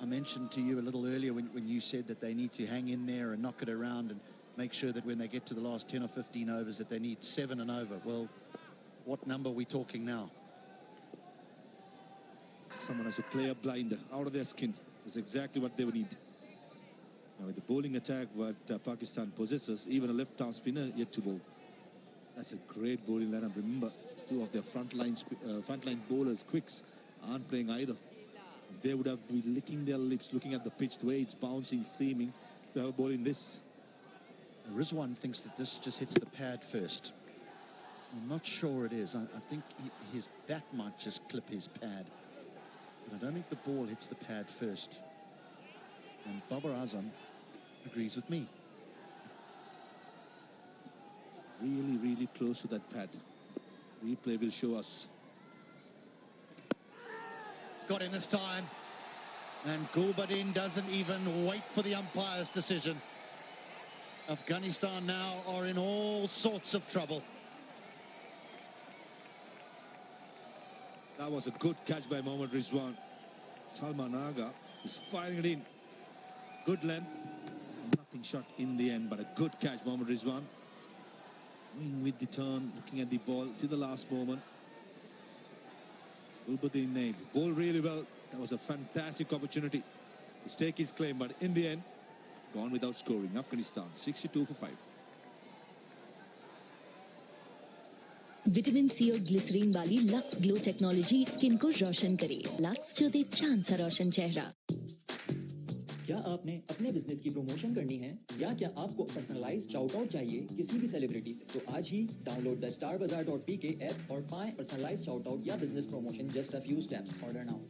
I mentioned to you a little earlier when you said that they need to hang in there and knock it around and make sure that when they get to the last 10 or 15 overs that they need 7 and over. Well, what number are we talking now? Someone has to play a blinder out of their skin. That's exactly what they would need. Now with the bowling attack what Pakistan possesses, even a left-arm spinner yet to bowl. That's a great bowling lineup. Remember, two of their frontline bowlers, quicks, aren't playing either. They would have been licking their lips, looking at the pitch, the way it's bouncing, seeming to have a ball in this. Rizwan thinks that this just hits the pad first. I'm not sure it is. I think his bat might just clip his pad. But I don't think the ball hits the pad first. And Babar Azam agrees with me. Really, really close to that pad. Replay will show us. Got him this time. And Gulbadin doesn't even wait for the umpire's decision. Afghanistan now are in all sorts of trouble. That was a good catch by Mohammad Rizwan. Salman Aga is firing it in. Good length. Nothing shot in the end, but a good catch, Mohammad Rizwan. Going with the turn, looking at the ball to the last moment. Gulbadin Naib bowled really well. That was a fantastic opportunity to stake his claim, but in the end, gone without scoring. Afghanistan 62 for 5. Vitamin C और glycerine वाली lux glow technology skin को रोशन करे। Lux जो दे चांद सा रोशन चेहरा। क्या आपने अपने बिजनेस की प्रमोशन करनी है या क्या आपको पर्सनलाइज्ड शाउट आउट चाहिए किसी भी सेलिब्रिटी से, तो आज ही डाउनलोड द starbazaar.pk ऐप और पाएं पर्सनलाइज्ड शाउट आउट या business promotion just a few steps. Order now.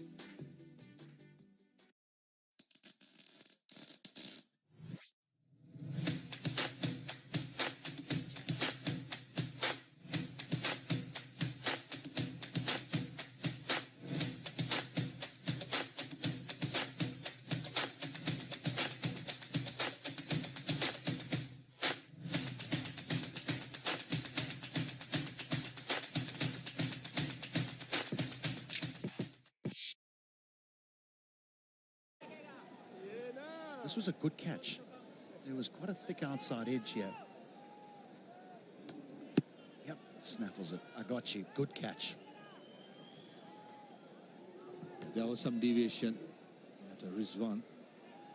This was a good catch. There was quite a thick outside edge here. Yep, snaffles it. I got you. Good catch. There was some deviation at Rizwan.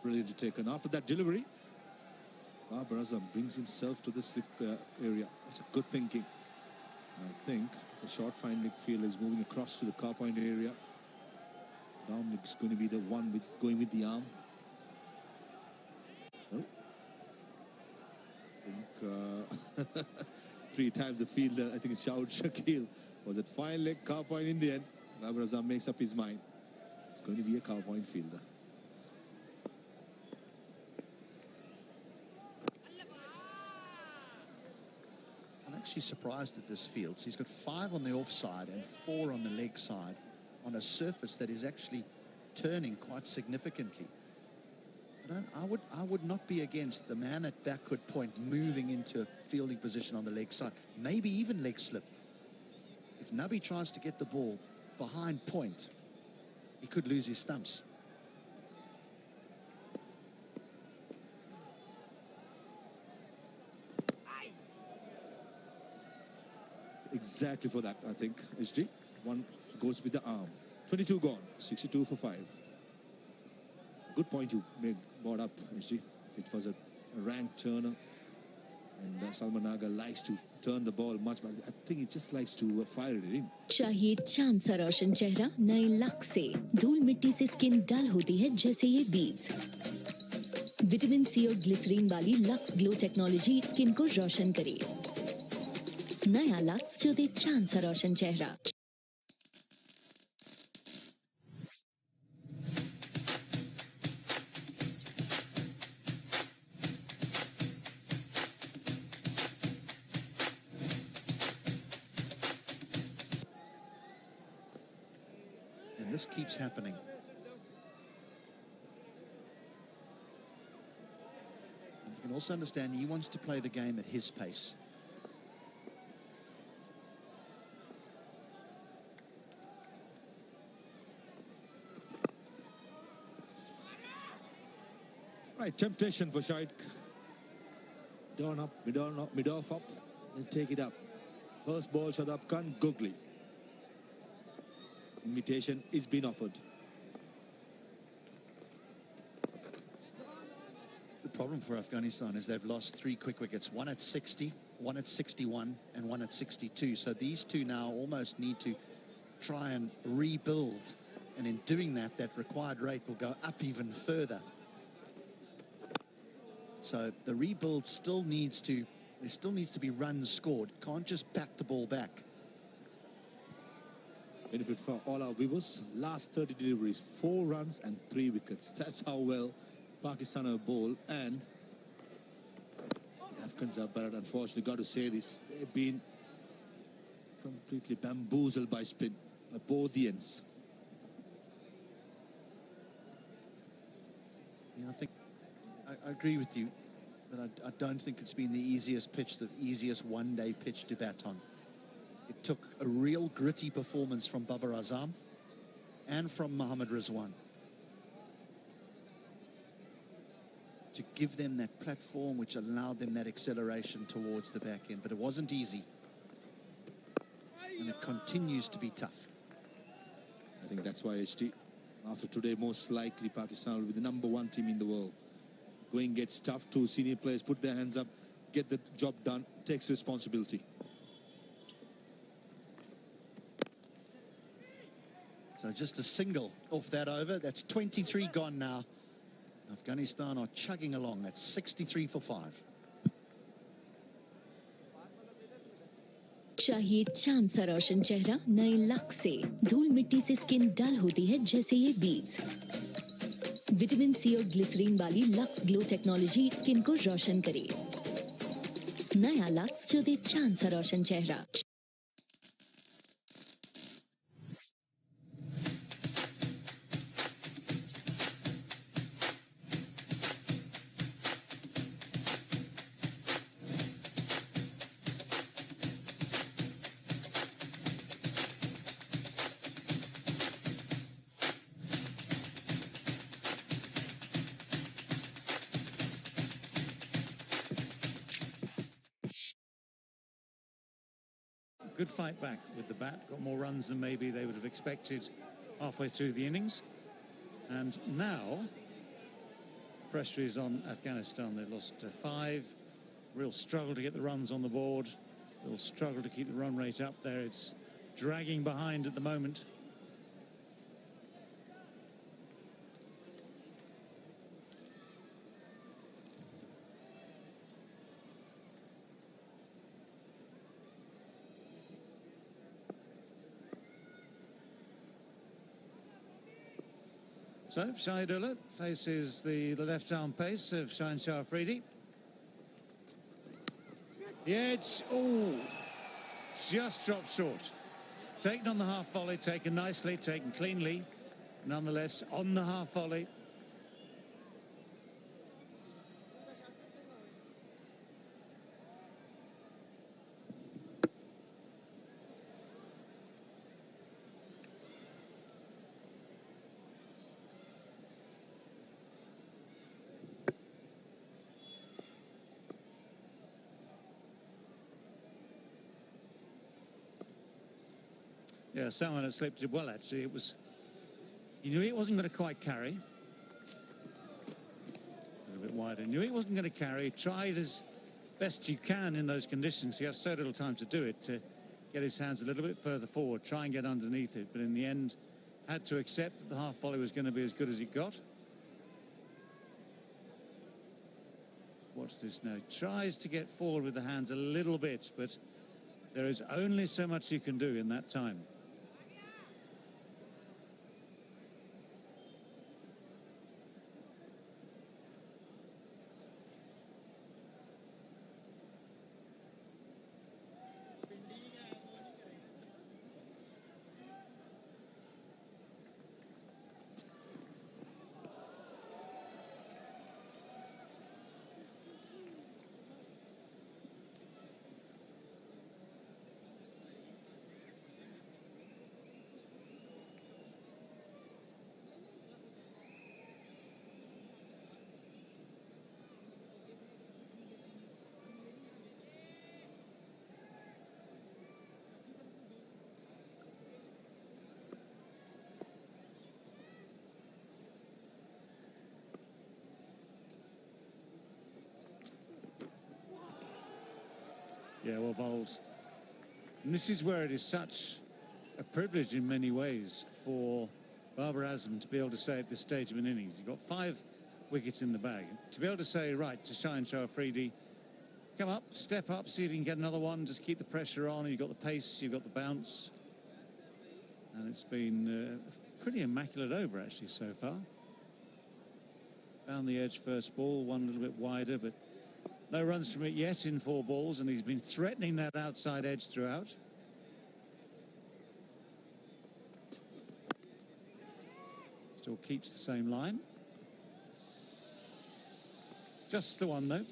Brilliantly taken. After that delivery, Babar Azam brings himself to the slip area. That's a good thinking. And I think the short fine leg field is moving across to the car point area. Dominic is going to be the one going with the arm. Oh. I think 3 times the fielder, I think it's Shaud Shakil, was at fine leg, car point in the end. Babar Azam makes up his mind. It's going to be a car point fielder. I'm actually surprised at this field. So he's got 5 on the offside and 4 on the leg side on a surface that is actually turning quite significantly. I would not be against the man at backward point moving into a fielding position on the leg side, maybe even leg slip. If Nabi tries to get the ball behind point, he could lose his stumps. Exactly for that, I think, HG. One goes with the arm. 22 gone, 62 for 5. Good point you brought up, HG. If it was a ranked turner, and Salman Aga likes to turn the ball much, but I think he just likes to fire it in. चाहिए चांद सा रोशन चेहरा नए luck से। धूल मिट्टी से skin dull होती है जैसे ये बीड्स। विटामिन सी और ग्लिसरीन वाली लक्स ग्लो टेक्नोलॉजी स्किन को रोशन करे। नया लक्स जो दे चांद सा रोशन चेहरा। And this keeps happening. And you can also understand he wants to play the game at his pace. Right, temptation for Shahid. Down up, mid off up. He'll take it up. First ball, Shadab Khan, googly. Invitation is being offered. The problem for Afghanistan is they've lost 3 quick wickets, one at 60, one at 61, and one at 62. So these two now almost need to try and rebuild. And in doing that, that required rate will go up even further. So the rebuild still needs to, there still needs to be runs scored. Can't just back the ball back. Benefit for all our viewers. Last 30 deliveries, 4 runs and 3 wickets. That's how well Pakistan have bowled. And the Afghans have batted. Unfortunately, got to say this, they've been completely bamboozled by spin at both the ends. Yeah, I think I agree with you, but I don't think it's been the easiest pitch, the easiest one-day pitch to bat on. It took a real gritty performance from Babar Azam and from Mohammad Rizwan to give them that platform which allowed them that acceleration towards the back end. But it wasn't easy, and it continues to be tough. I think that's why HT, after today, most likely Pakistan will be the #1 team in the world. Going gets tough. 2 senior players put their hands up, get the job done, takes responsibility. So just a single off that over. That's 23 gone now. Afghanistan are chugging along. That's 63 for 5. चाहिए चांद सा रोशन चेहरा नए luck से। धूल मिट्टी से skin dull होती है जैसे ये बीड्स। विटामिन सी और ग्लिसरीन वाली लक्स ग्लो टेक्नोलॉजी स्किन को रोशन करे। नया लक्स जो दे चांद सा रोशन चेहरा। Good fight back with the bat, got more runs than maybe they would have expected halfway through the innings. And now pressure is on Afghanistan. They've lost 5, real struggle to get the runs on the board, real struggle to keep the run rate up there. It's dragging behind at the moment. So Shahidullah faces the left-arm pace of Shaheen Shah Afridi. The edge, oh, just dropped short. Taken on the half volley, taken nicely, taken cleanly. Nonetheless, on the half volley. Yeah, someone had slipped it well, actually. It was, he knew it wasn't going to quite carry. A little bit wider. Knew it wasn't going to carry. Tried as best you can in those conditions. He has so little time to do it, to get his hands a little bit further forward, try and get underneath it. But in the end, had to accept that the half volley was going to be as good as it got. Watch this now. Tries to get forward with the hands a little bit, but there is only so much you can do in that time. Yeah, well bowled. And this is where it is such a privilege in many ways for Babar Azam to be able to say at this stage of an innings, you've got 5 wickets in the bag, to be able to say, right, to Shaheen Shah Afridi, come up, step up, see if you can get another one, just keep the pressure on. You've got the pace, you've got the bounce. And it's been a pretty immaculate over, actually, so far. Found the edge first ball, one a little bit wider, but no runs from it yet in 4 balls, and he's been threatening that outside edge throughout. Still keeps the same line. Just the one, though.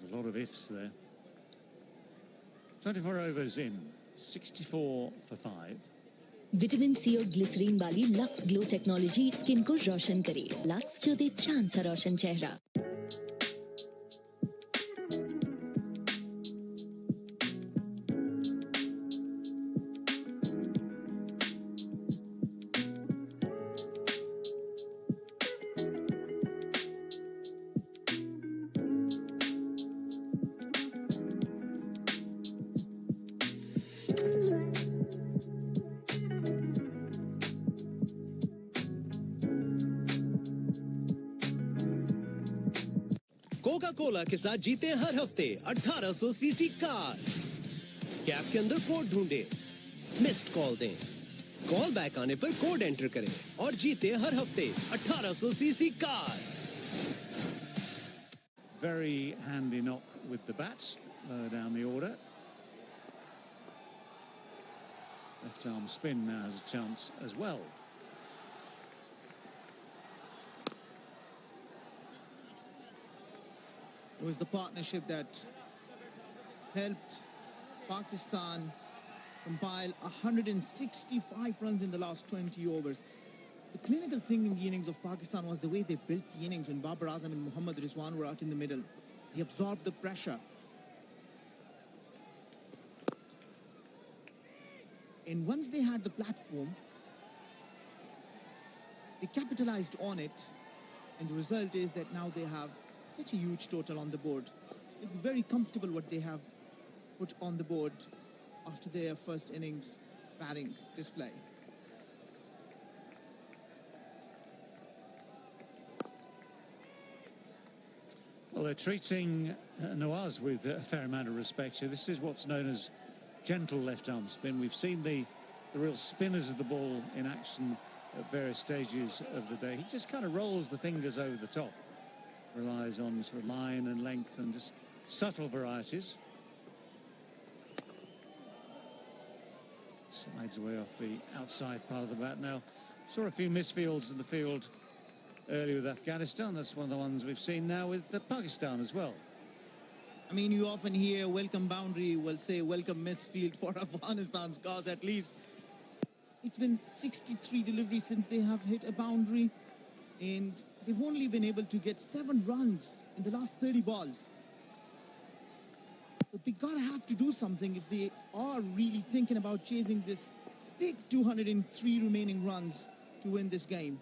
A lot of ifs there. 24 overs in, 64 for 5. Vitamin C और glycerine वाली lux glow technology skin को रोशन करे। Lux जो दे चांद सा रोशन चेहरा। Coca Cola के साथ जीते हर हफ्ते 1800 सीसी कार। कैप के अंदर कोड ढूंढे, मिस्ड कॉल दें, कॉल बैक आने पर कोड एंटर करें और जीते हर हफ्ते 1800 CC car. Very handy knock with the bats, lower down the order. Left arm spin now has a chance as well. It was the partnership that helped Pakistan compile 165 runs in the last 20 overs. The clinical thing in the innings of Pakistan was the way they built the innings when Babar Azam and Mohammad Rizwan were out in the middle. They absorbed the pressure. And once they had the platform, they capitalized on it. And the result is that now they have such a huge total on the board. It's very comfortable what they have put on the board after their first innings batting display. Well, they're treating Nawaz with a fair amount of respect here. This is what's known as gentle left-arm spin. We've seen the real spinners of the ball in action at various stages of the day. He just kind of rolls the fingers over the top. Relies on sort of line and length and just subtle varieties. Slides away off the outside part of the bat. Now, saw a few misfields in the field earlier with Afghanistan. That's one of the ones we've seen now with Pakistan as well. I mean, you often hear welcome boundary, will say welcome misfield for Afghanistan's cause at least. It's been 63 deliveries since they have hit a boundary, and they've only been able to get 7 runs in the last 30 balls. So they gotta have to do something if they are really thinking about chasing this big 203 remaining runs to win this game.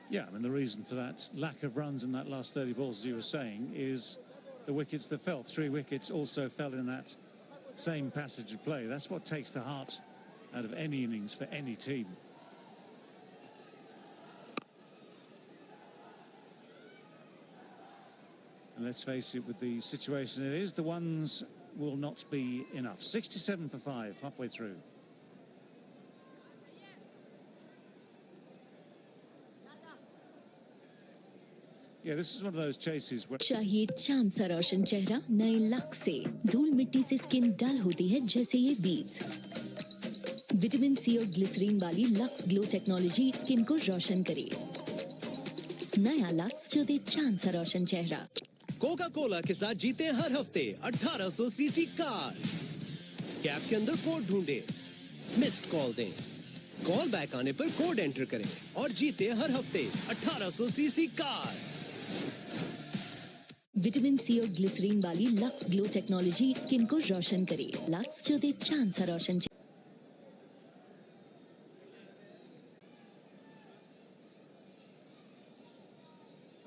Yeah, I mean, the reason for that lack of runs in that last 30 balls, as you were saying, is the wickets that fell. 3 wickets also fell in that same passage of play. That's what takes the heart out of any innings for any team. And let's face it, with the situation it is, the ones will not be enough. 67 for 5, halfway through. Yeah, this is one of those chases where... चाहिए चांद सा रोशन चेहरा नए lux से। धूल मिट्टी से skin dull होती है जैसे ये बीड्स। विटामिन सी और ग्लिसरीन वाली लक्स ग्लो टेक्नोलॉजी स्किन को रोशन करे। नया लक्स जो दे चांद सा रोशन चेहरा। कोका कोला के साथ जीते हर हफ्ते 1800 सीसी कार। कैप के अंदर कोड ढूंढे, मिस्ड कॉल दें, कॉल बैक आने पर कोड एंटर करें और जीते हर हफ्ते 1800 सीसी कार। विटामिन सी और ग्लिसरीन वाली लक्स ग्लो टेक्नोलॉजी स्किन को रोशन करे। लक्स जो दे चांद सा रोशन चेहरा।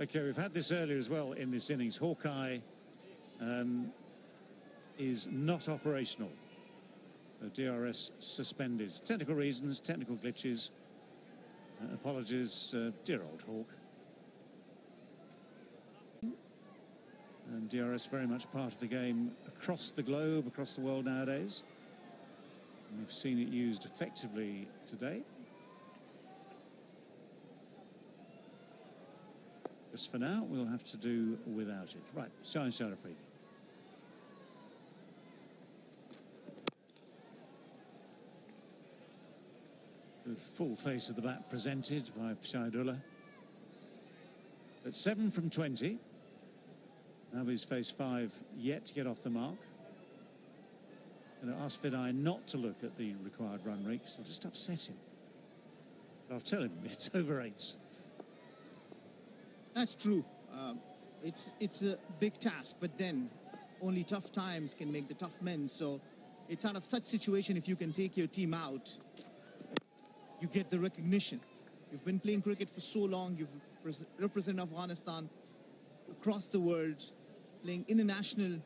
Okay, we've had this earlier as well in this innings. Hawkeye is not operational. So DRS suspended. Technical reasons, technical glitches. Apologies, dear old Hawk. And DRS very much part of the game across the globe, across the world nowadays. And we've seen it used effectively today. Just for now, we'll have to do without it. Right, Shine Sharapreet. Good full face of the bat presented by Shahidullah. At 7 from 20. Nabi's faced 5 yet to get off the mark. And I asked Vidai not to look at the required run rate, so I'll just upset him. But I'll tell him it's over 8s. That's true. It's a big task, but then only tough times can make the tough men. So it's out of such situation, if you can take your team out, you get the recognition. You've been playing cricket for so long. You've represented Afghanistan across the world, playing international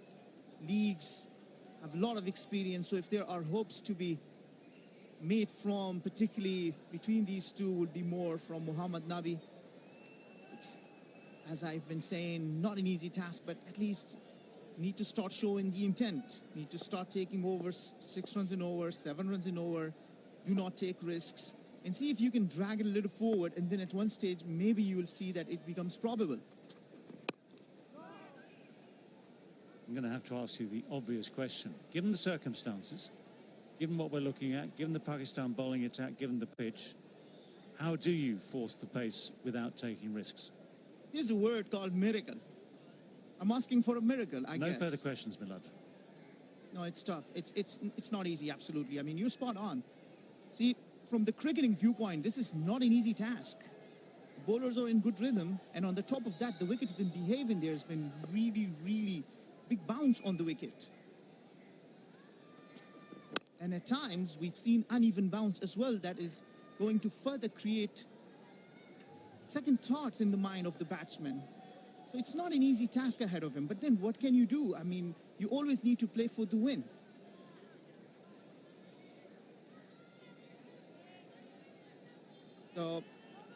leagues, have a lot of experience. So if there are hopes to be made from, particularly between these two, would be more from Mohammad Nabi. It's, as I've been saying, not an easy task, but at least need to start showing the intent. Need to start taking overs, 6 runs in over, 7 runs in over. Do not take risks. And see if you can drag it a little forward, and then at one stage, maybe you will see that it becomes probable. I'm going to have to ask you the obvious question. Given the circumstances, given what we're looking at, given the Pakistan bowling attack, given the pitch, how do you force the pace without taking risks? There's a word called miracle. I'm asking for a miracle, I guess. No further questions, Milad. No, it's tough. It's not easy, absolutely. I mean, you're spot on. See, from the cricketing viewpoint, this is not an easy task. The bowlers are in good rhythm, and on the top of that, the wicket's been behaving. There's been really, really big bounce on the wicket. And at times, we've seen uneven bounce as well. That is going to further create second thoughts in the mind of the batsman. So it's not an easy task ahead of him. But then what can you do? I mean, you always need to play for the win. So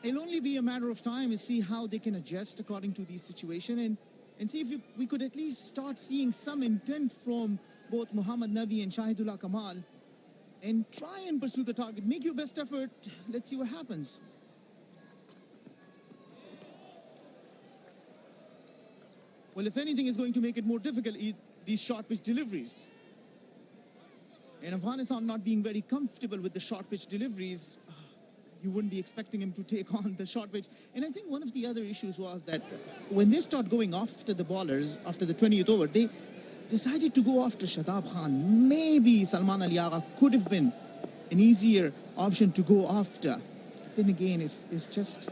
it'll only be a matter of time to see how they can adjust according to the situation, and see if we could at least start seeing some intent from both Mohammad Nabi and Shahidullah Kamal, and try and pursue the target. Make your best effort. Let's see what happens. Well, if anything is going to make it more difficult, these short pitch deliveries. And Afghanistan not being very comfortable with the short pitch deliveries, you wouldn't be expecting him to take on the short pitch. And I think one of the other issues was that when they start going after the bowlers, after the 20th over, they decided to go after Shadab Khan. Maybe Salman Ali Agha could have been an easier option to go after. But then again, it's just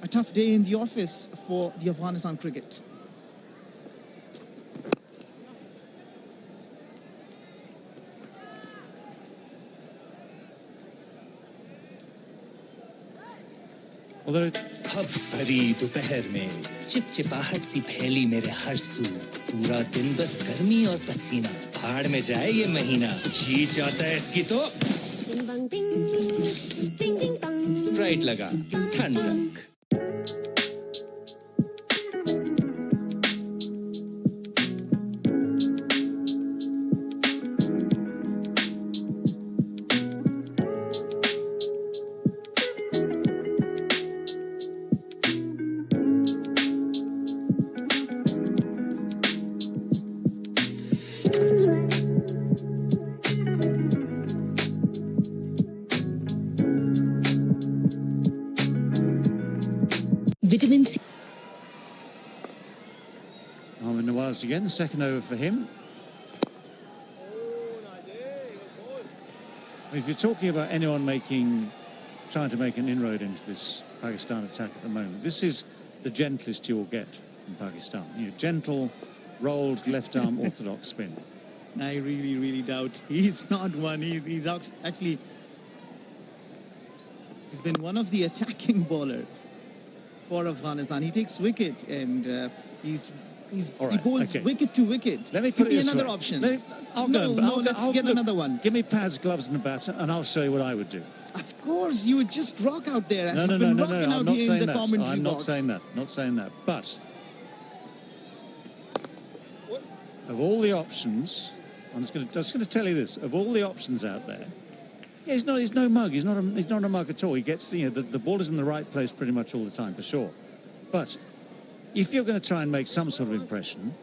a tough day in the office for the Afghanistan cricket. हब्स भरी दोपहर में चिपचिपाहट सी फैली मेरे हर सू पूरा दिन बस गर्मी और पसीना भाड़ में जाए ये महीना जी चाहता है इसकी तो स्प्राइट लगा ठंडक Vitamin C. Ahmed Nawaz again, second over for him. If you're talking about anyone trying to make an inroad into this Pakistan attack at the moment, this is the gentlest you will get from Pakistan. Gentle, rolled left arm orthodox spin. I really doubt he's not one. He's actually he's been one of the attacking bowlers for Afghanistan. He takes wicket and he bowls wicket to wicket. Let me put it another option. Let's get another one. Give me pads, gloves, and a bat, and I'll show you what I would do. Of course, you would just rock out there. As No. I'm not saying that. I'm not saying that. Not saying that. But of all the options, I'm just going to tell you this: of all the options out there, he's no mug. He's not a mug at all. He gets the ball is in the right place pretty much all the time, for sure. But if you're going to try and make some sort of impression,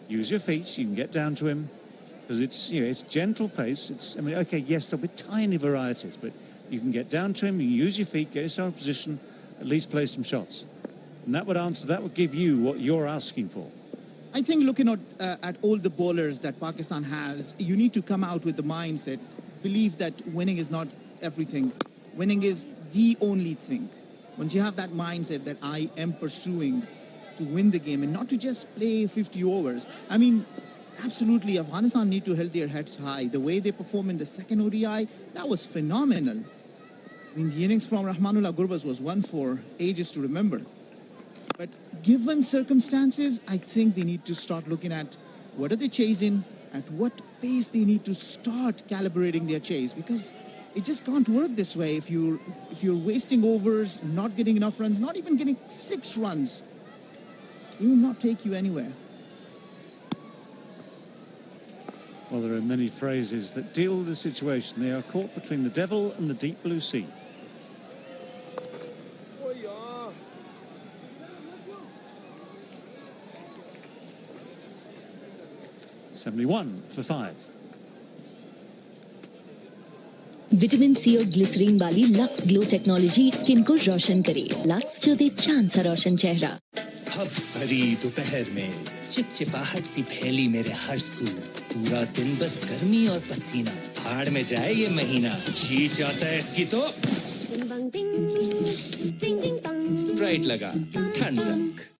use your feet. You can get down to him because it's gentle pace. Yes, there'll be tiny varieties, but you can get down to him. You can use your feet, get yourself in position, at least play some shots, and that would give you what you're asking for. I think looking at all the bowlers that Pakistan has, you need to come out with the mindset, believe that winning is not everything. Winning is the only thing. Once you have that mindset that I am pursuing to win the game and not to just play 50 overs. I mean, absolutely, Afghanistan need to hold their heads high. The way they performed in the second ODI, that was phenomenal. I mean, the innings from Rahmanullah Gurbaz was one for ages to remember. But given circumstances, I think they need to start looking at what are they chasing, at what pace they need to start calibrating their chase, because it just can't work this way. If you're wasting overs, not getting enough runs, not even getting 6 runs, it will not take you anywhere. Well, there are many phrases that deal with the situation. They are caught between the devil and the deep blue sea. $71 for 5. Vitamin C और glycerine वाली lux glow technology skin को रोशन करे। Lux जो दे चांद सा रोशन चेहरा। Hubs भरी दोपहर में चिपचिपाहट सी फैली मेरे हर सू, पूरा दिन बस गर्मी और पसीना, भाड़ में जाए ये महीना, जी चाहता है इसकी तो स्प्राइट लगा ठंडक।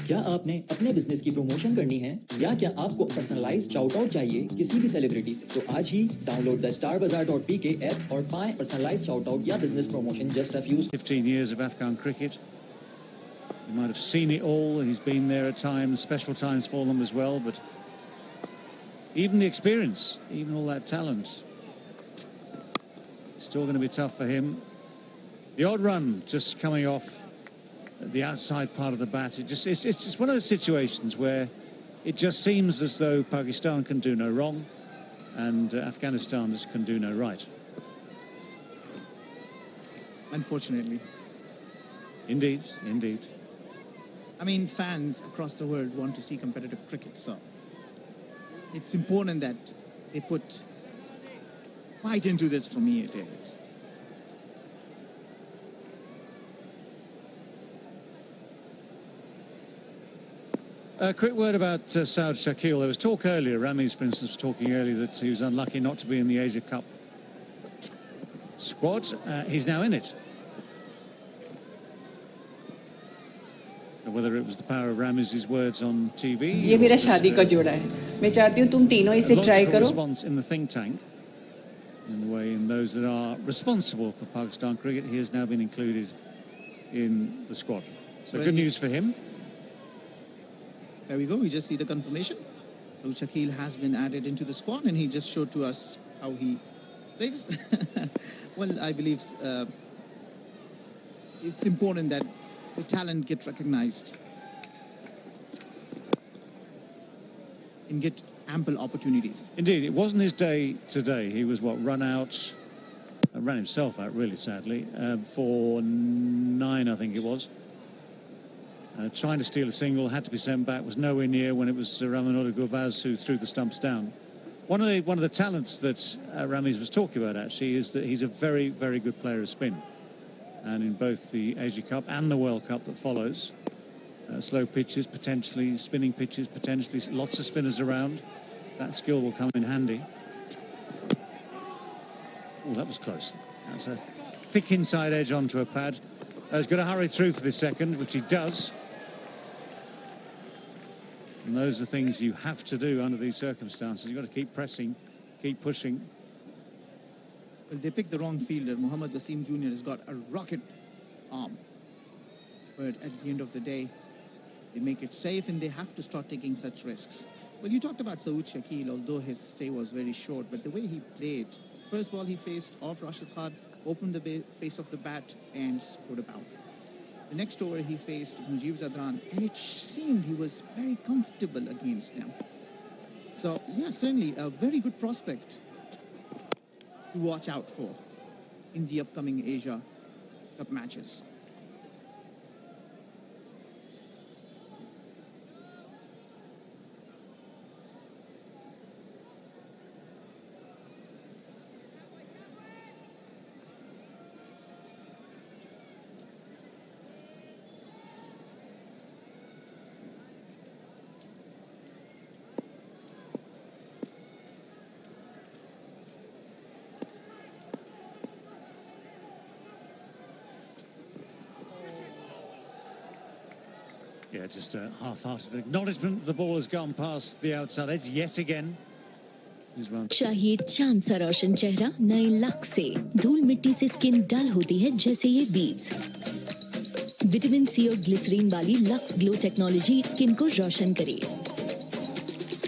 क्या आपने अपने बिजनेस की प्रमोशन करनी है या क्या आपको पर्सनलाइज्ड शाउट आउट चाहिए किसी भी सेलिब्रिटी से, तो आज ही डाउनलोड द starbazaar.pk ऐप और पाएं पर्सनलाइज्ड शाउट आउट या business promotion just a few 15 years of Afghan cricket. You might have seen it all. He's been there at times, special times for them as well, but even the experience, even all that talent, it's still going to be tough for him. The odd run just coming off the outside part of the bat. It's just one of those situations where it just seems as though Pakistan can do no wrong and Afghanistan just can do no right. Unfortunately. Indeed, indeed. I mean, fans across the world want to see competitive cricket, so it's important that they put fight into this. For me, it is. A quick word about Saud Shakil. There was talk earlier, Ramiz, for instance, was talking earlier that he was unlucky not to be in the Asia Cup squad. He's now in it. Whether it was the power of Ramiz's words on TV. ये मेरा शादी का जोड़ा है. मैं चाहती हूँ तुम तीनों इसे try करो. Response in the think tank, in the way in those that are responsible for Pakistan cricket, he has now been included in the squad. So good news for him. There we go. We just see the confirmation. So Shakil has been added into the squad, and he just showed to us how he plays. Well, I believe it's important that the talent get recognized and get ample opportunities. Indeed, it wasn't his day today. He was ran himself out, really sadly, for 9, I think it was. Trying to steal a single, had to be sent back, was nowhere near when it was Rahmanullah Gurbaz who threw the stumps down. One of the talents that Ramiz was talking about, actually, is that he's a very, very good player of spin. and in both the Asia Cup and the World Cup that follows. Slow pitches, potentially spinning pitches, potentially lots of spinners around. That skill will come in handy. Oh, that was close. That's a thick inside edge onto a pad. He's got to hurry through for this second, which he does. And those are things you have to do under these circumstances. You've got to keep pressing, keep pushing. Well, they picked the wrong fielder. Mohammad Wasim Jr. has got a rocket arm. But at the end of the day, they make it safe and they have to start taking such risks. Well, you talked about Saud Shakil, although his stay was very short, but the way he played, first ball he faced off Rashid Khan, opened the face of the bat and scored a bounce. The next over he faced Mujib Zadran, and it seemed he was very comfortable against them. So, yeah, certainly a very good prospect to watch out for in the upcoming Asia Cup matches. Yeah, just a half-hearted acknowledgement that the ball has gone past the outside edge yet again. चाहिए चांद सा रोशन चेहरा नए luck से। धूल मिट्टी से skin dull होती है जैसे ये बीड्स। विटामिन सी और ग्लिसरीन वाली लक्स ग्लो टेक्नोलॉजी स्किन को रोशन करे।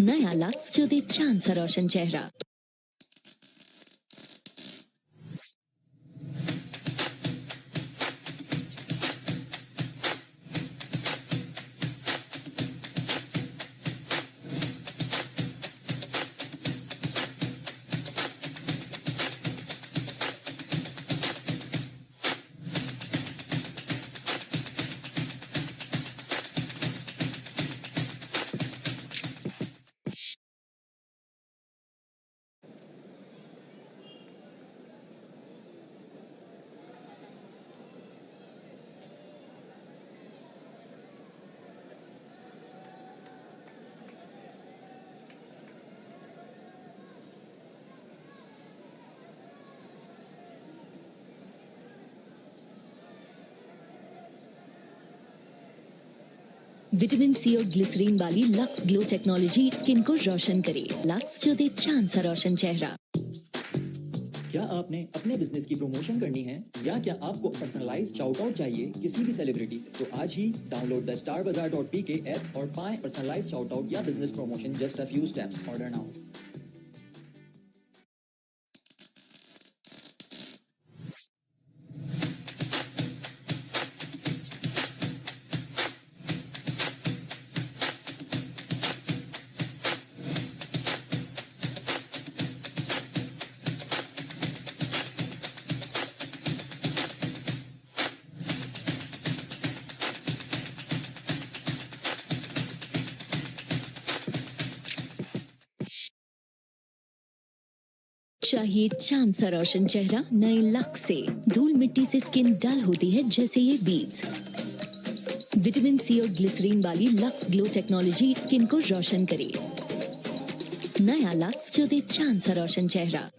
नया लक्स जो दे चांद सा रोशन चेहरा। विटामिन सी और ग्लिसरीन वाली लक्स ग्लो टेक्नोलॉजी स्किन को रोशन करे। लक्स जो दे चांद सा रोशन चेहरा। क्या आपने अपने बिजनेस की प्रमोशन करनी है या क्या आपको पर्सनलाइज्ड शाउट आउट चाहिए किसी भी सेलिब्रिटी से? तो आज ही डाउनलोड द starbazaar.pk ऐप और पाएं पर्सनलाइज्ड शाउट आउट या business promotion just a few steps. Order now. चाहिए चांद सा रोशन चेहरा नए लक से। धूल मिट्टी से स्किन डल होती है जैसे ये बीड्स। विटामिन सी और ग्लिसरीन वाली लक्स ग्लो टेक्नोलॉजी स्किन को रोशन करे। नया लक्स जो दे चांद सा रोशन चेहरा।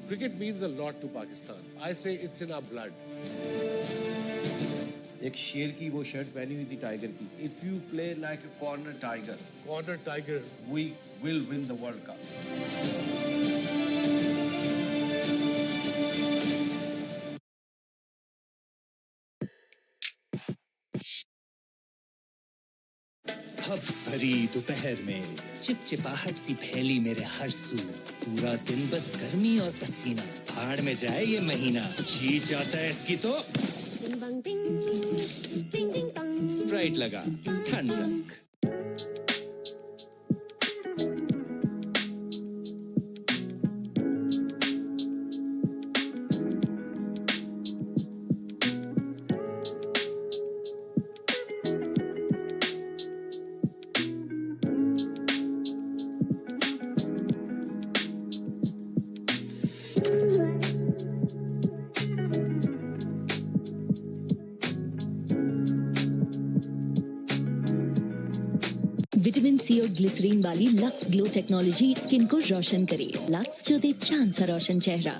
Cricket means a lot to Pakistan. I say it's in our blood. एक शेर की वो शर्ट पहनी हुई थी टाइगर की। If you play like a corner tiger, we will win the World Cup. हब्स भरी दोपहर में चिपचिपाहट सी फैली मेरे हर सू। पूरा दिन बस गर्मी और पसीना। भाड़ में जाए ये महीना। जी जाता है इसकी तो स्प्राइट लगा ठंडक। विटामिन सी और ग्लिसरीन वाली लक्स ग्लो टेक्नोलॉजी स्किन को रोशन करे। लक्स जो दे चांद सा रोशन चेहरा।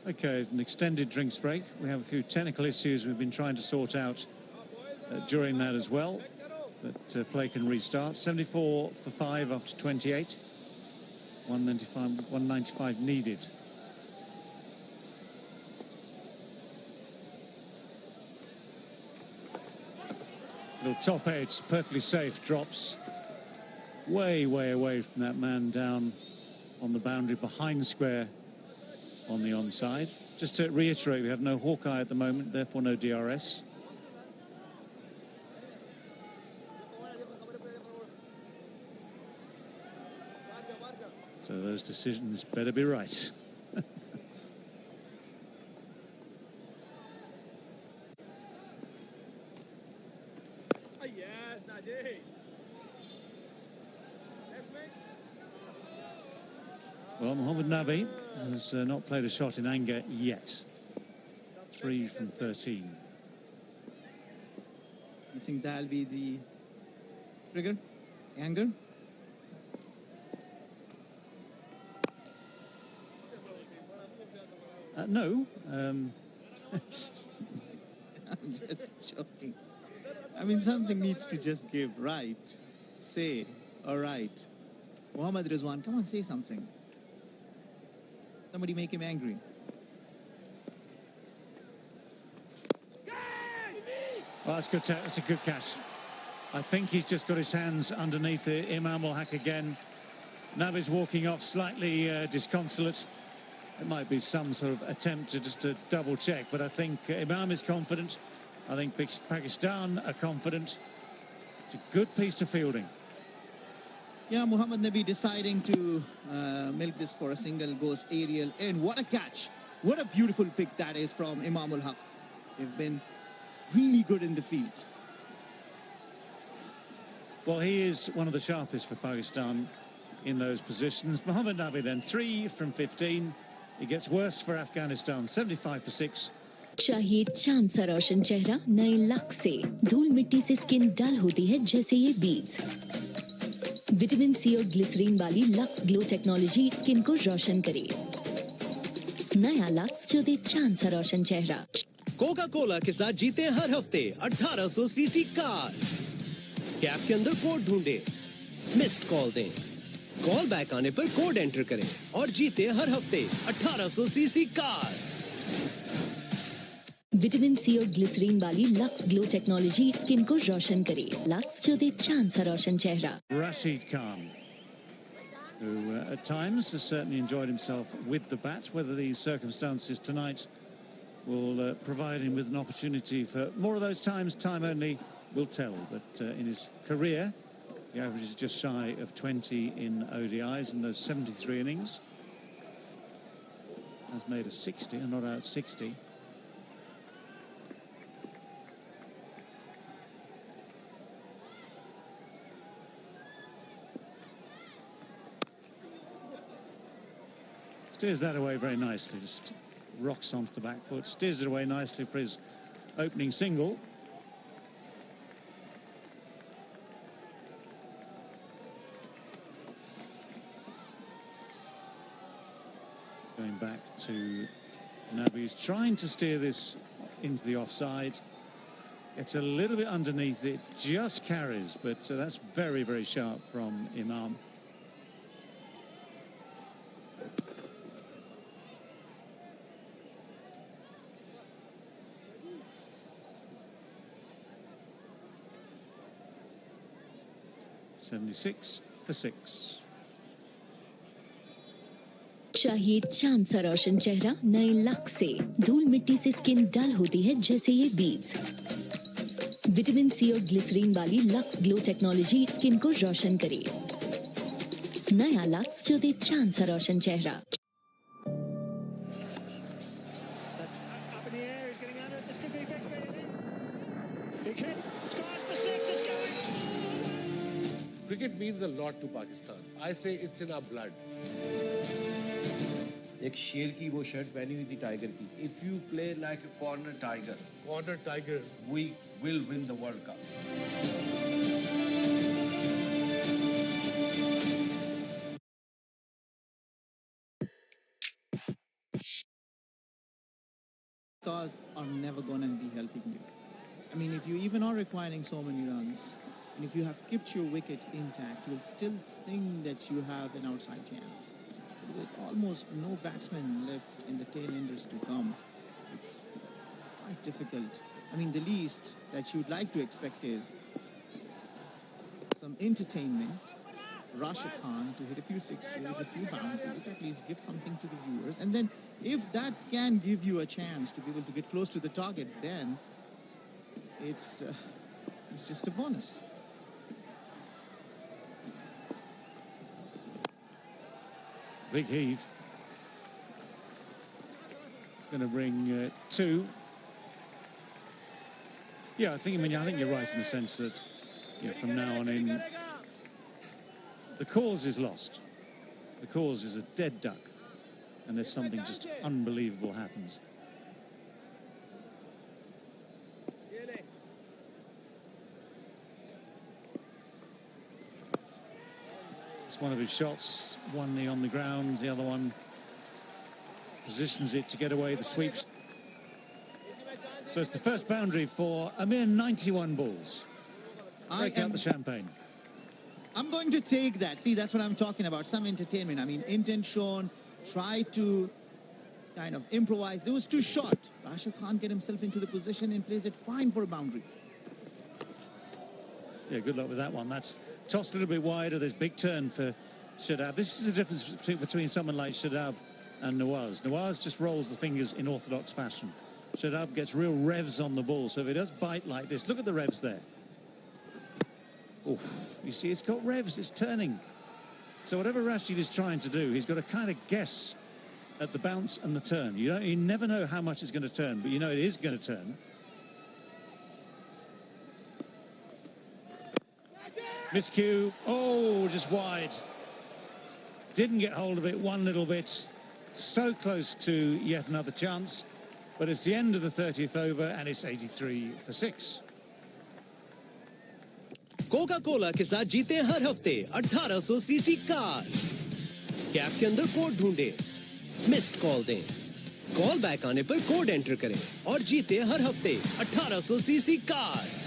Okay, an extended drinks break. We have a few technical issues we've been trying to sort out during that as well. But play can restart. 74 for 5 after 28. 195 needed. Little top edge, perfectly safe, drops way away from that man down on the boundary behind square on the onside. Just to reiterate, we have no Hawkeye at the moment, therefore no DRS. So those decisions better be right. Well, Mohammed Nabi has not played a shot in anger yet. 3 from 13. You think that'll be the trigger? Anger? No. I'm just joking. I mean, something needs to just give, right? Say, all right. Mohammad Rizwan, come on, say something. Somebody make him angry. Well, that's good. That's a good catch. I think he's just got his hands underneath the Imam ul Haq again. Nabi's walking off slightly disconsolate. It might be some sort of attempt to double check, but I think Imam is confident. I think Pakistan are confident. It's a good piece of fielding. Yeah, Mohammad Nabi deciding to milk this for a single, goes aerial, and what a catch. What a beautiful pick that is from Imam ul Haq. They've been really good in the field. Well, he is one of the sharpest for Pakistan in those positions. Mohammad Nabi then 3 from 15. It gets worse for Afghanistan, 75 for 6. चाहिए चांद सा रोशन चेहरा नए lux से। धूल मिट्टी से skin dull होती है जैसे ये बीड्स। विटामिन सी और ग्लिसरीन वाली लक्स ग्लो टेक्नोलॉजी स्किन को रोशन करे। नया लक्स जो दे चांद सा रोशन चेहरा। कोका कोला के साथ जीते हर हफ्ते 1800 सीसी कार। कैप के अंदर कोड ढूंढे, मिस्ड कॉल दें, कॉल बैक आने पर कोड एंटर करें और जीते हर हफ्ते 1800 सीसी कार। विटामिन सी और ग्लिसरीन वाली लक्स ग्लो टेक्नोलॉजी स्किन को रोशन करे। लक्स जो दे चांद सा रोशन चेहरा। Rashid Khan, who at times has certainly enjoyed himself with the bat. Whether these circumstances tonight will provide him with an opportunity for more of those times, time only will tell. But in his career, he averages just shy of 20 in ODIs in those 73 innings. Has made a 60 and not out 60. Steers that away very nicely. Just rocks onto the back foot. Steers it away nicely for his opening single. Going back to Nabi's trying to steer this into the offside. It's a little bit underneath it, just carries, but that's very, very sharp from Imam. .76 for 6. चाहिए चांद सा रोशन चेहरा नए luck से। धूल मिट्टी से skin dull होती है जैसे ये बीड्स। विटामिन सी और ग्लिसरीन वाली लक्स ग्लो टेक्नोलॉजी स्किन को रोशन करे। नया लक्स जो दे चांद सा रोशन चेहरा। Cricket means a lot to Pakistan. I say it's in our blood. एक शेर की वो शर्ट पहनी हुई थी टाइगर की. If you play like a corner tiger, we will win the World Cup. Cars are never going to be helping you. I mean, if you even are requiring so many runs, and if you have kept your wicket intact, you'll still think that you have an outside chance. With almost no batsmen left in the tail-enders to come, it's quite difficult. I mean, the least that you'd like to expect is some entertainment, Rashid Khan to hit a few sixes, a few boundaries, at least give something to the viewers. And then if that can give you a chance to be able to get close to the target, then it's just a bonus. Big heave. Going to bring 2. Yeah, I think you're right in the sense that from now on in, the cause is lost. The cause is a dead duck, and there's something just unbelievable happens. It's one of his shots, one knee on the ground, the other one positions it to get away the sweeps. So it's the first boundary for a mere 91 balls. Break out the champagne. I'm going to take that. See, that's what I'm talking about. Some entertainment. I mean, intent shown, try to kind of improvise. It was too short. Rashid Khan get himself into the position and plays it fine for a boundary. Yeah, good luck with that one. That's tossed a little bit wider. There's big turn for Shadab. This is the difference between someone like Shadab and Nawaz. Nawaz just rolls the fingers in orthodox fashion. Shadab gets real revs on the ball. So if it does bite like this, look at the revs there. Oof, you see, it's got revs, it's turning. So whatever Rashid is trying to do, he's got to kind of guess at the bounce and the turn. You never know how much it's going to turn, but you know it is going to turn. Miscue, oh, just wide. Didn't get hold of it one little bit. So close to yet another chance. But it's the end of the 30th over and it's 83 for 6. Coca Cola के साथ जीते हर हफ्ते 1800 CC car. Cap के अंदर code ढूंढे, missed call दें, call back आने पर कोड एंटर करें और जीते हर हफ्ते 1800 CC car.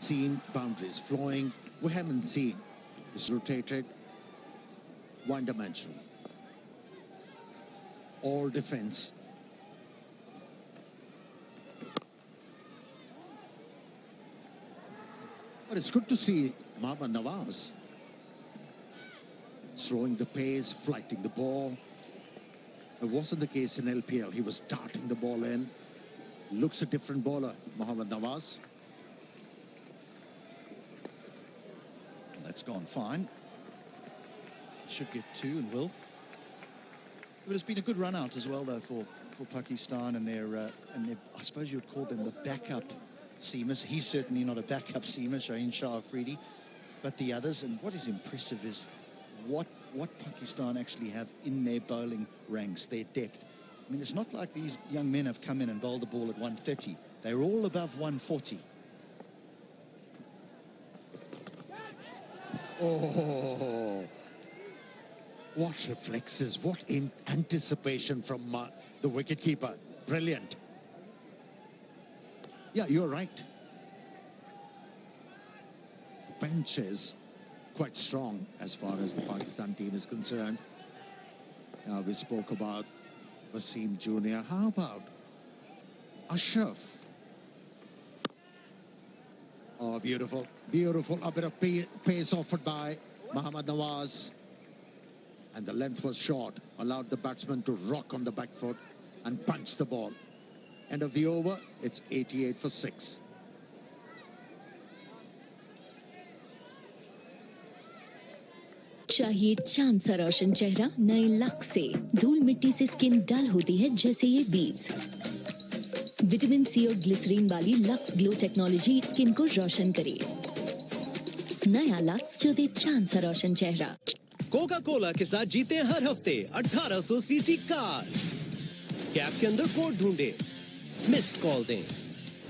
Seen boundaries flowing. We haven't seen this rotated, one-dimensional, all defense. But it's good to see Mohammad Nawaz slowing the pace, flighting the ball. It wasn't the case in LPL. He was darting the ball in. Looks a different bowler, Mohammad Nawaz. That's gone fine. Should get two and will. But it's been a good run out as well, though, for Pakistan and their I suppose you'd call them the backup seamers. He's certainly not a backup seamer, Shaheen Shah Afridi, but the others. And what is impressive is what Pakistan actually have in their bowling ranks, their depth. I mean, it's not like these young men have come in and bowled the ball at 130. They're all above 140. Oh, what reflexes, what anticipation from the wicketkeeper. Brilliant. Yeah, you're right. The bench is quite strong as far as the Pakistan team is concerned. We spoke about Wasim Jr. How about Ashraf? Oh, beautiful, beautiful. A bit of pace offered by Mohammad Nawaz. And the length was short, allowed the batsman to rock on the back foot and punch the ball. End of the over, it's 88 for 6. चाहिए चांद सा रोशन चेहरा नए luck से धूल मिट्टी से skin dull होती है जैसे ये बीड्स विटामिन सी और ग्लिसरीन वाली लक्स ग्लो टेक्नोलॉजी स्किन को रोशन करे नया लक्स जो दे चांद सा रोशन चेहरा कोका कोला के साथ जीते हर हफ्ते 1800 सीसी कार कैप के अंदर कोड ढूंढे मिस्ड कॉल दें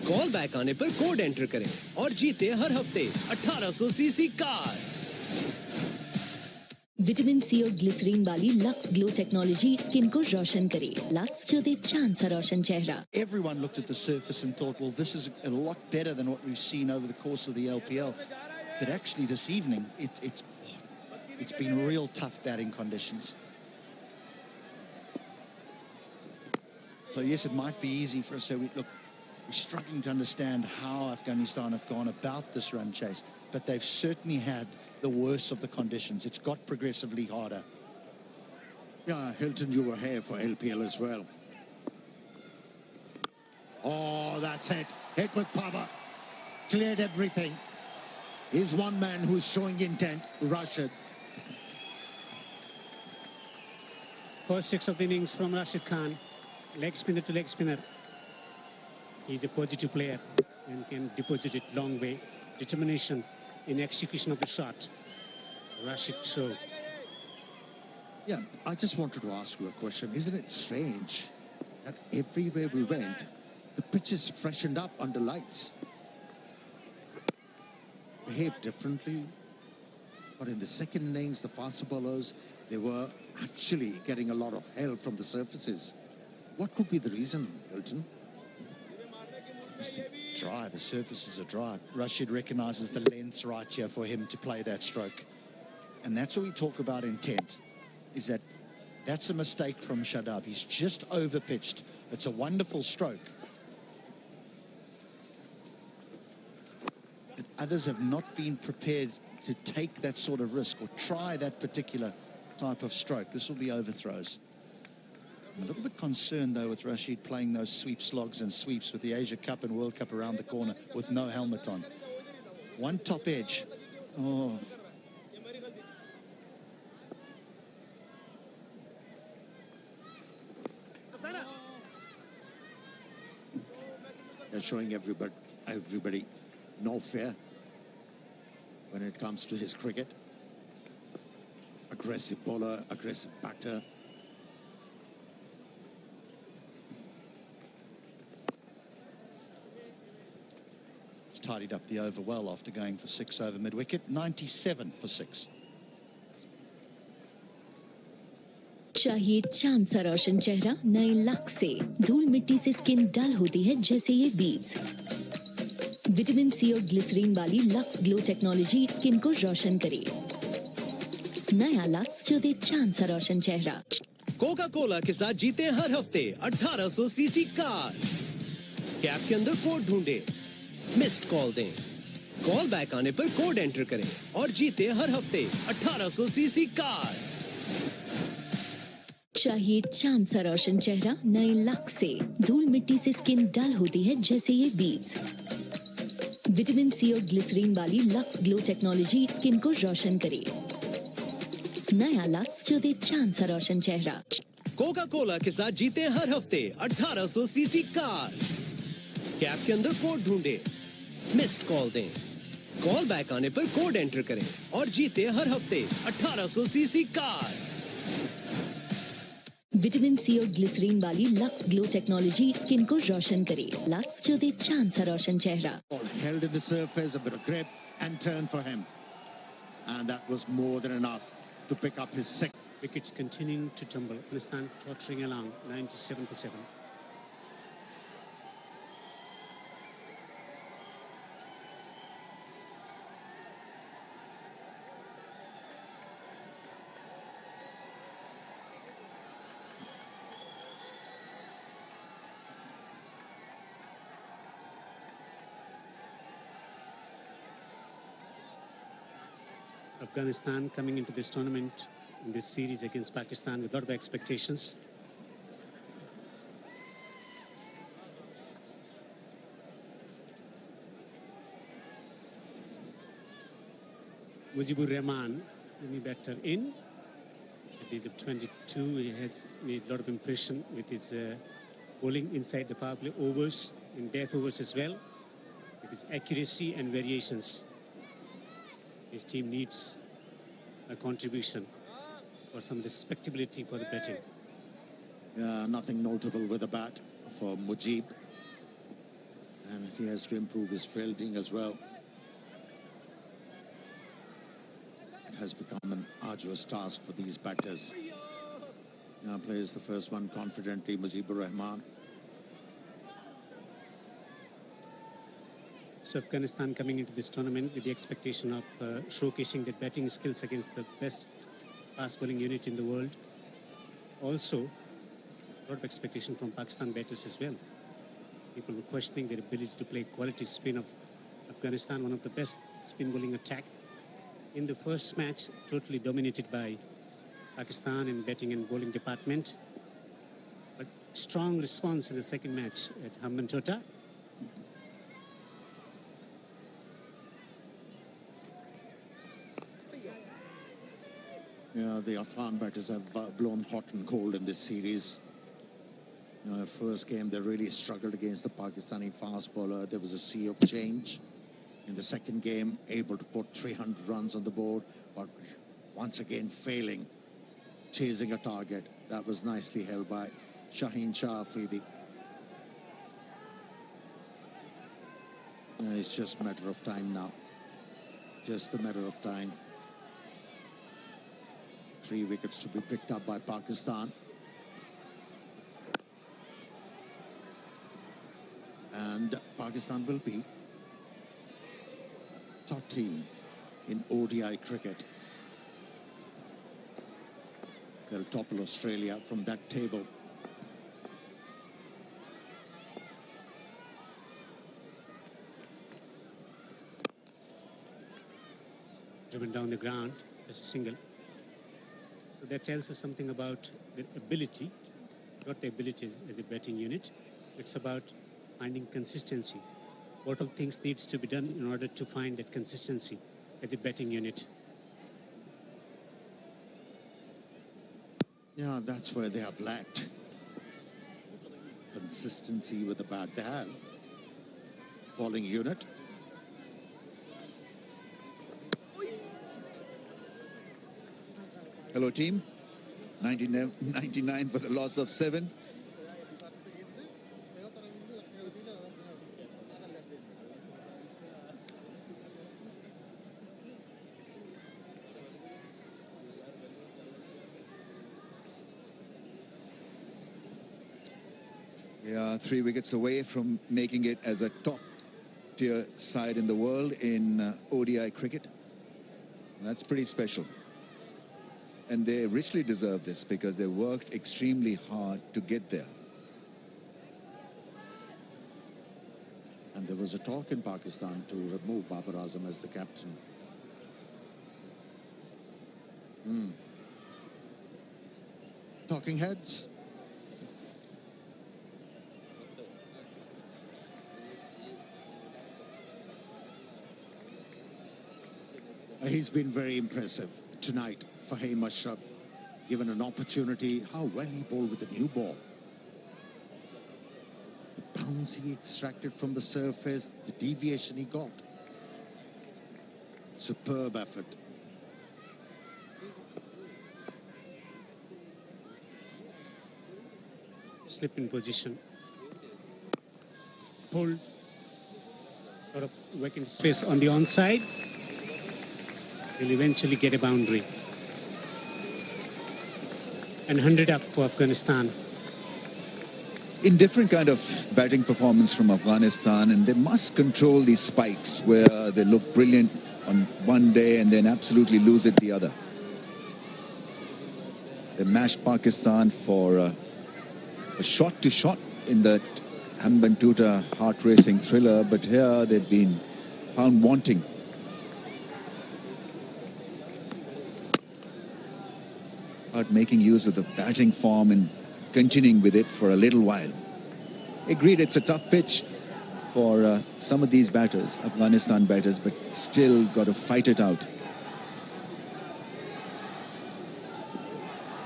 कॉल बैक आने पर कोड एंटर करें और जीते हर हफ्ते 1800 सीसी कार विटामिन सी और ग्लिसरीन वाली लक्स ग्लो टेक्नोलॉजी स्किन को रोशन करे लक्स जो दे चांद सा रोशन चेहरा Everyone looked at the surface and thought, well, this is a lot better than what we've seen over the course of the LPL. But actually this evening, it's been real tough batting conditions. So yes, it might be easy for us. So we're struggling to understand how Afghanistan have gone about this run chase, but they've certainly had the worst of the conditions. It's got progressively harder. Yeah, Hilton, you were here for LPL as well. Oh, that's it. Hit with power. Cleared everything. He's one man who's showing intent, Rashid. First 6 of the innings from Rashid Khan. Leg spinner to leg spinner. He's a positive player and can deposit it long way. Determination in execution of the shot. Rashid show. Yeah, I just wanted to ask you a question. Isn't it strange that everywhere we went, the pitches freshened up under lights? Behaved differently. But in the second innings, the faster bowlers, they were actually getting a lot of help from the surfaces. What could be the reason, Hilton? Dry, the surfaces are dry. Rashid recognises the length's right here for him to play that stroke. And that's what we talk about intent, is that's a mistake from Shadab. He's just over-pitched. It's a wonderful stroke. But others have not been prepared to take that sort of risk or try that particular type of stroke. This will be overthrows. I'm a little bit concerned, though, with Rashid playing those sweep slogs and sweeps with the Asia Cup and World Cup around the corner with no helmet on. One top edge. Oh. They're showing everybody no fear when it comes to his cricket. Aggressive bowler, aggressive batter. Tidied up the over well after going for 6 over mid-wicket. 97 for 6. चाहिए चांद सा रोशन चेहरा नए luck से धूल मिट्टी से skin dull होती है जैसे ये बीड्स विटामिन सी और ग्लिसरीन वाली लक्स ग्लो टेक्नोलॉजी स्किन को रोशन करे नया लक्स जो दे चांद सा रोशन चेहरा कोका कोला के साथ जीते हर हफ्ते 1800 सीसी कार कैप के अंदर कोड ढूंढे मिस्ड कॉल दें कॉल बैक आने पर कोड एंटर करें और जीते हर हफ्ते 1800 सीसी कार। चाहिए चांद सा रोशन चेहरा नए लक से। धूल मिट्टी से स्किन डल होती है जैसे ये बीड्स। विटामिन सी और ग्लिसरीन वाली लक्स ग्लो टेक्नोलॉजी स्किन को रोशन करे। नया लक्स जो दे चांद सा रोशन चेहरा। कोका कोला के साथ जीते हर हफ्ते 1800 सीसी कार। कैप के अंदर कोड ढूंढे, मिस्ड कॉल दें, कॉल बैक आने पर कोड एंटर करें और जीते हर हफ्ते 1800 सीसी कार। विटामिन सी और ग्लिसरीन वाली लक्स ग्लो टेक्नोलॉजी स्किन को रोशन करे। लक्स जो दे चांद सा रोशन चेहरा। Held in the surface, a bit of grip and turn for him. And that was more than enough to pick up his second. Wickets continuing to tumble. Afghanistan tottering along 97-7. Afghanistan coming into this tournament in this series against Pakistan with a lot of expectations. Mujibur Rahman, any batter in. At the age of 22, he has made a lot of impression with his bowling inside the power play overs, in death overs as well, with his accuracy and variations. His team needs a contribution for some respectability for the batting. Nothing notable with the bat for Mujib. And he has to improve his fielding as well. It has become an arduous task for these batters. Now plays the first one confidently, Mujibur Rahman. So Afghanistan coming into this tournament with the expectation of showcasing their batting skills against the best fast bowling unit in the world. Also, a lot of expectation from Pakistan batters as well. People were questioning their ability to play quality spin of Afghanistan, one of the best spin bowling attack. In the first match, totally dominated by Pakistan in batting and bowling department. But strong response in the second match at Hambantota. Yeah, the Afghan batters have blown hot and cold in this series. First game, they really struggled against the Pakistani fast bowler. There was a sea of change. In the second game, able to put 300 runs on the board, but once again failing, chasing a target. That was nicely held by Shaheen Shah Afridi. It's just a matter of time now. Just a matter of time. 3 wickets to be picked up by Pakistan. And Pakistan will be top team in ODI cricket. They'll topple Australia from that table. Driven down the ground, just a single. So that tells us something about their ability, not the ability as a batting unit. It's about finding consistency. What all things needs to be done in order to find that consistency as a batting unit. Yeah, that's where they have lacked consistency with the bat. They have bowling unit. Hello team, 99 for the loss of 7. They are 3 wickets away from making it as a top tier side in the world in ODI cricket. That's pretty special. And they richly deserve this because they worked extremely hard to get there. And there was a talk in Pakistan to remove Babar Azam as the captain. Talking heads. He's been very impressive tonight, Fahim Ashraf. Given an opportunity, how well he bowled with a new ball. The bounce he extracted from the surface, the deviation he got. Superb effort. Slip in position. Pulled out of vacant space on the onside. Will eventually get a boundary. And 100 up for Afghanistan. Indifferent kind of batting performance from Afghanistan, and they must control these spikes where they look brilliant on one day and then absolutely lose it the other. They mashed Pakistan for a shot to shot in that Hambantota heart-racing thriller, but here they've been found wanting. Out making use of the batting form and continuing with it for a little while. Agreed, it's a tough pitch for some of these batters, Afghanistan batters, but still got to fight it out.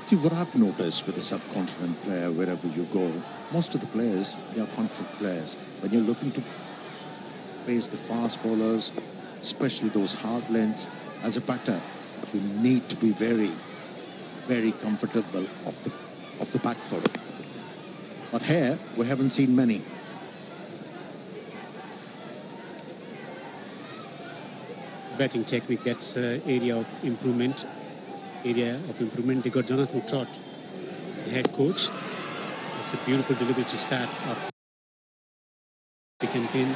See, what I've noticed with a subcontinent player, wherever you go, most of the players, they are front-foot players. When you're looking to face the fast bowlers, especially those hard lengths, as a batter, you need to be very comfortable off the back foot. But here, we haven't seen many. Batting technique, that's area of improvement. They got Jonathan Trott, the head coach. It's a beautiful delivery to start off the campaign.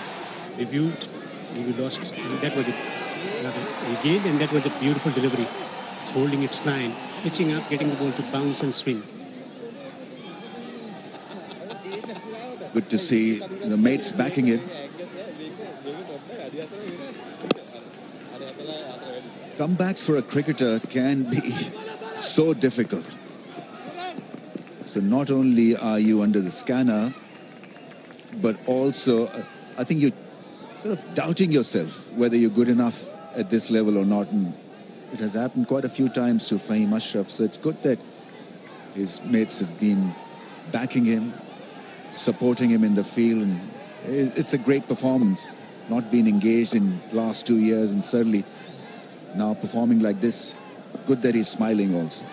Reviewed, we lost, and that was we gained, and that was a beautiful delivery. It's holding its line, pitching up, getting the ball to bounce and swing. Good to see the mates backing him. Comebacks for a cricketer can be so difficult. So not only are you under the scanner, but also I think you're sort of doubting yourself whether you're good enough at this level or not. And it has happened quite a few times to Fahim Ashraf. So it's good that his mates have been backing him, supporting him in the field. And it's a great performance. Not been engaged in last 2 years, and certainly now performing like this. Good that he's smiling also.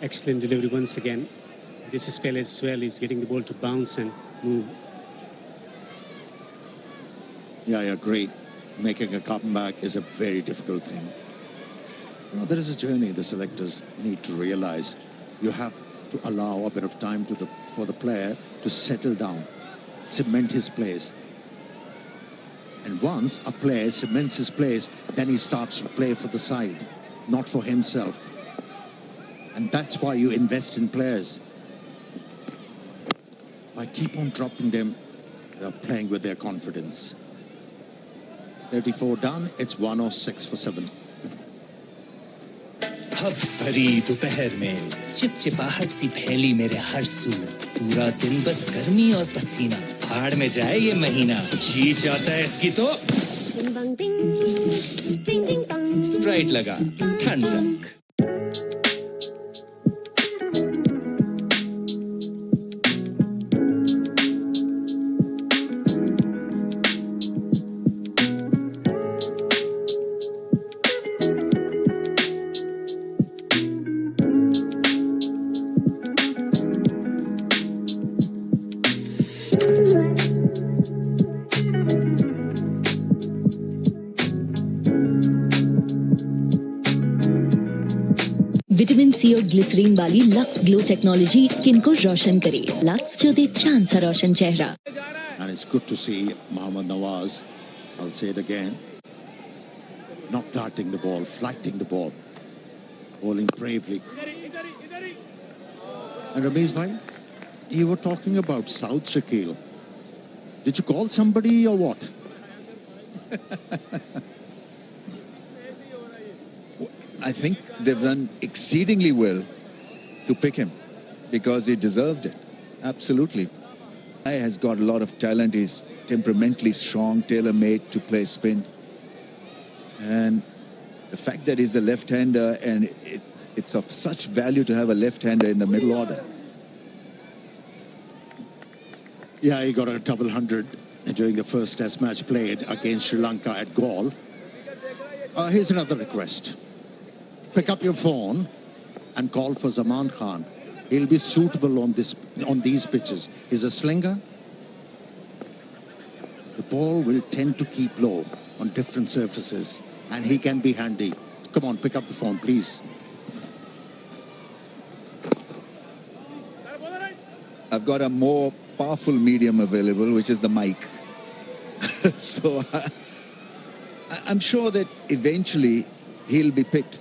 Excellent delivery once again. This spell as well is getting the ball to bounce and move. Yeah, I agree. Making a comeback is a very difficult thing. You know, there is a journey the selectors need to realize. You have to allow a bit of time for the player to settle down, cement his place. And once a player cements his place, then he starts to play for the side, not for himself. And that's why you invest in players. By keep on dropping them, they're playing with their confidence. 34 done, it's 106 for 7. Hubs भरी दोपहर में चिपचिपाहट सी फैली मेरे हर सू पूरा दिन बस गर्मी और पसीना भाड़ में जाए ये महीना जी चाहता है इसकी तो स्प्राइट लगा ठंडक विटामिन सी और ग्लिसरीन वाली लक्स ग्लो टेक्नोलॉजी स्किन को रोशन करे। लक्स जो दे चांद सा रोशन चेहरा। And it's good to see Mohammad Nawaz, I'll say it again, not darting the ball, flighting the ball, bowling bravely. And Ramesh bhai, you were talking about South Shakil. Did you call somebody or what? I think they've done exceedingly well to pick him because he deserved it. Absolutely. He has got a lot of talent. He's temperamentally strong, tailor-made to play spin. And the fact that he's a left-hander, and it's of such value to have a left-hander in the middle order. Yeah, he got a double 100 during the first test match played against Sri Lanka at Galle. Here's another request. Pick up your phone and call for Zaman Khan. He'll be suitable on these pitches. He's a slinger. The ball will tend to keep low on different surfaces, and he can be handy. Come on, pick up the phone, please. I've got a more powerful medium available, which is the mic. So I'm sure that eventually he'll be picked.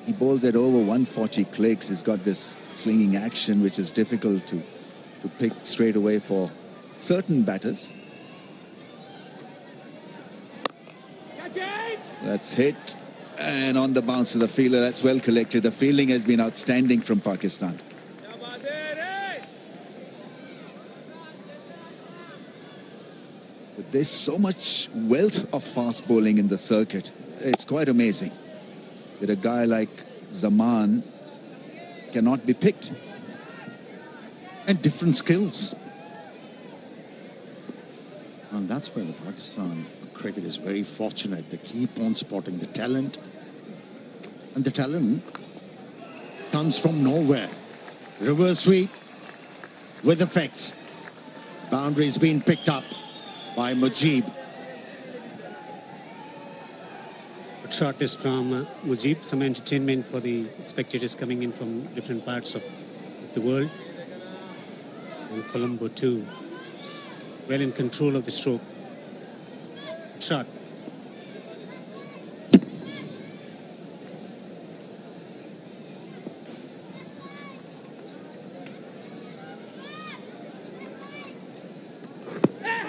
He bowls at over 140 clicks. He's got this slinging action, which is difficult to pick straight away for certain batters. That's hit, and on the bounce to the fielder. That's well collected. The fielding has been outstanding from Pakistan. But there's so much wealth of fast bowling in the circuit. It's quite amazing that a guy like Zaman cannot be picked. And different skills. And that's where the Pakistan cricket is very fortunate. They keep on spotting the talent. And the talent comes from nowhere. Reverse sweep with effects. Boundaries being picked up by Mujib. A shot is from Mujib. Some entertainment for the spectators coming in from different parts of the world. And Colombo too. Well in control of the stroke. Shot.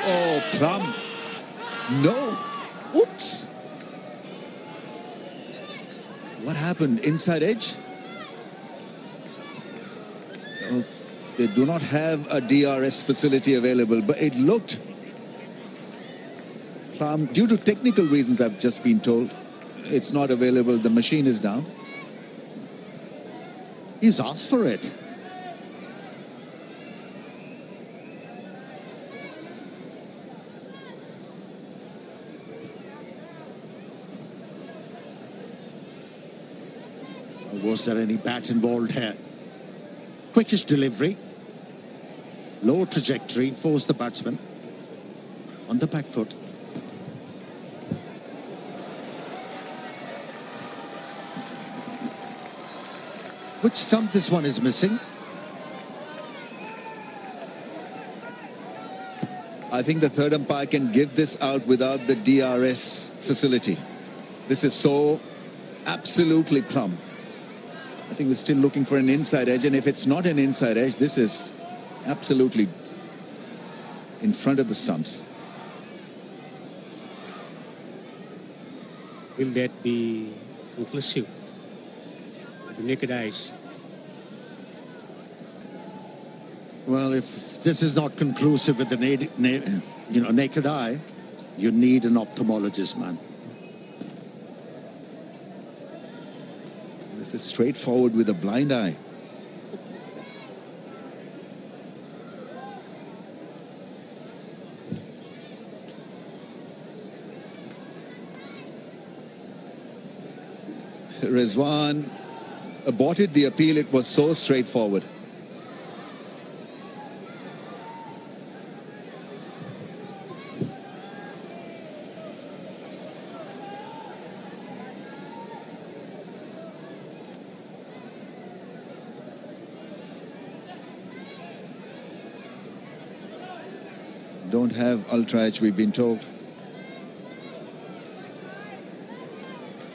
Oh, Plum. No. Oops. What happened? Inside edge? Oh, they do not have a DRS facility available, but it looked... Plum, due to technical reasons, I've just been told, it's not available. The machine is down. He's asked for it. Was there any bat involved here? Quickest delivery. Low trajectory, forced the batsman on the back foot. Which stump this one is missing? I think the third umpire can give this out without the DRS facility. This is so absolutely plumb. I think we're still looking for an inside edge, and if it's not an inside edge, this is absolutely in front of the stumps. Will that be conclusive? The naked eyes. Well, if this is not conclusive with the naked eye, you need an ophthalmologist, man. This is straightforward with a blind eye. Rizwan aborted the appeal. It was so straightforward. Don't have ultra edge, we've been told.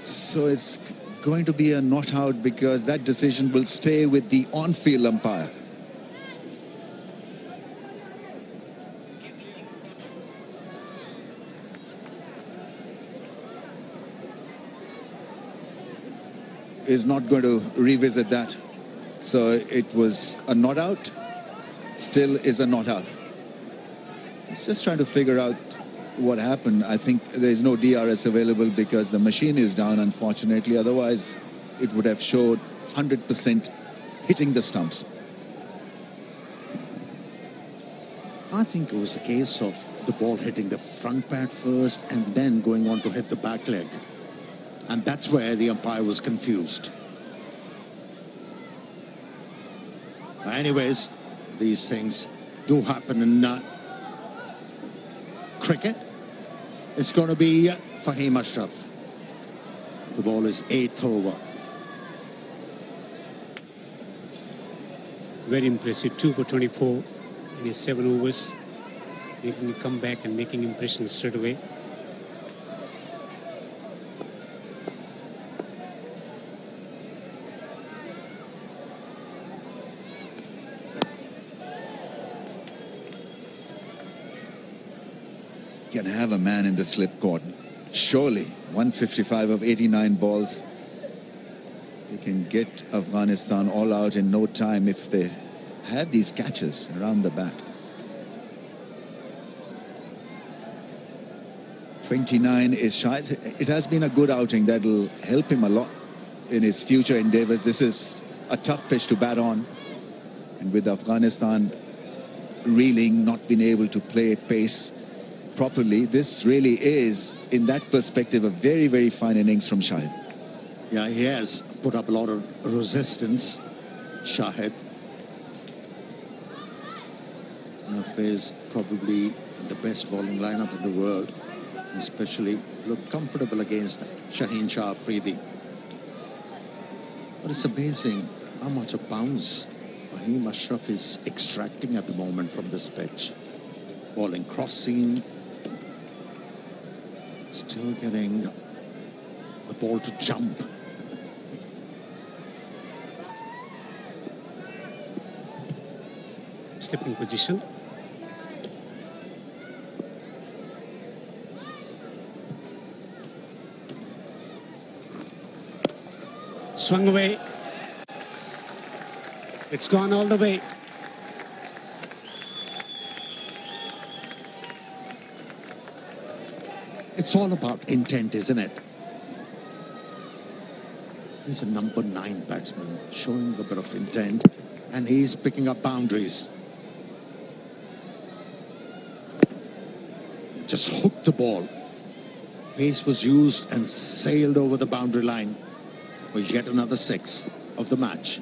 So it's going to be a not out because that decision will stay with the on-field umpire. Is not going to revisit that. So it was a not out, still is a not out. It's just trying to figure out what happened. I think there's no DRS available because the machine is down, unfortunately. Otherwise, it would have showed 100% hitting the stumps. I think it was a case of the ball hitting the front pad first and then going on to hit the back leg. And that's where the umpire was confused. Anyways, these things do happen in cricket. It's going to be Fahim Ashraf. The ball is 8th over. Very impressive, 2 for 24 in his 7 overs. Making a comeback and making impressions straight away. Can have a man in the slip cord. Surely 155 of 89 balls. They can get Afghanistan all out in no time if they have these catches around the bat. 29 is shy. It has been a good outing that will help him a lot in his future endeavors. This is a tough pitch to bat on, and with Afghanistan reeling, not being able to play pace properly, this really is, in that perspective, a very, very fine innings from Shahid. Yeah, he has put up a lot of resistance, Shahid. Is probably the best bowling lineup in the world, especially looked comfortable against Shaheen Shah Afridi. But it's amazing how much of bounce Fahim Ashraf is extracting at the moment from this pitch. Bowling cross-seam, still getting the ball to jump. Stepping position. Swung away. It's gone all the way. It's all about intent, isn't it? He's a number 9 batsman, showing a bit of intent, and he's picking up boundaries. He just hooked the ball. Pace was used and sailed over the boundary line for yet another 6 of the match.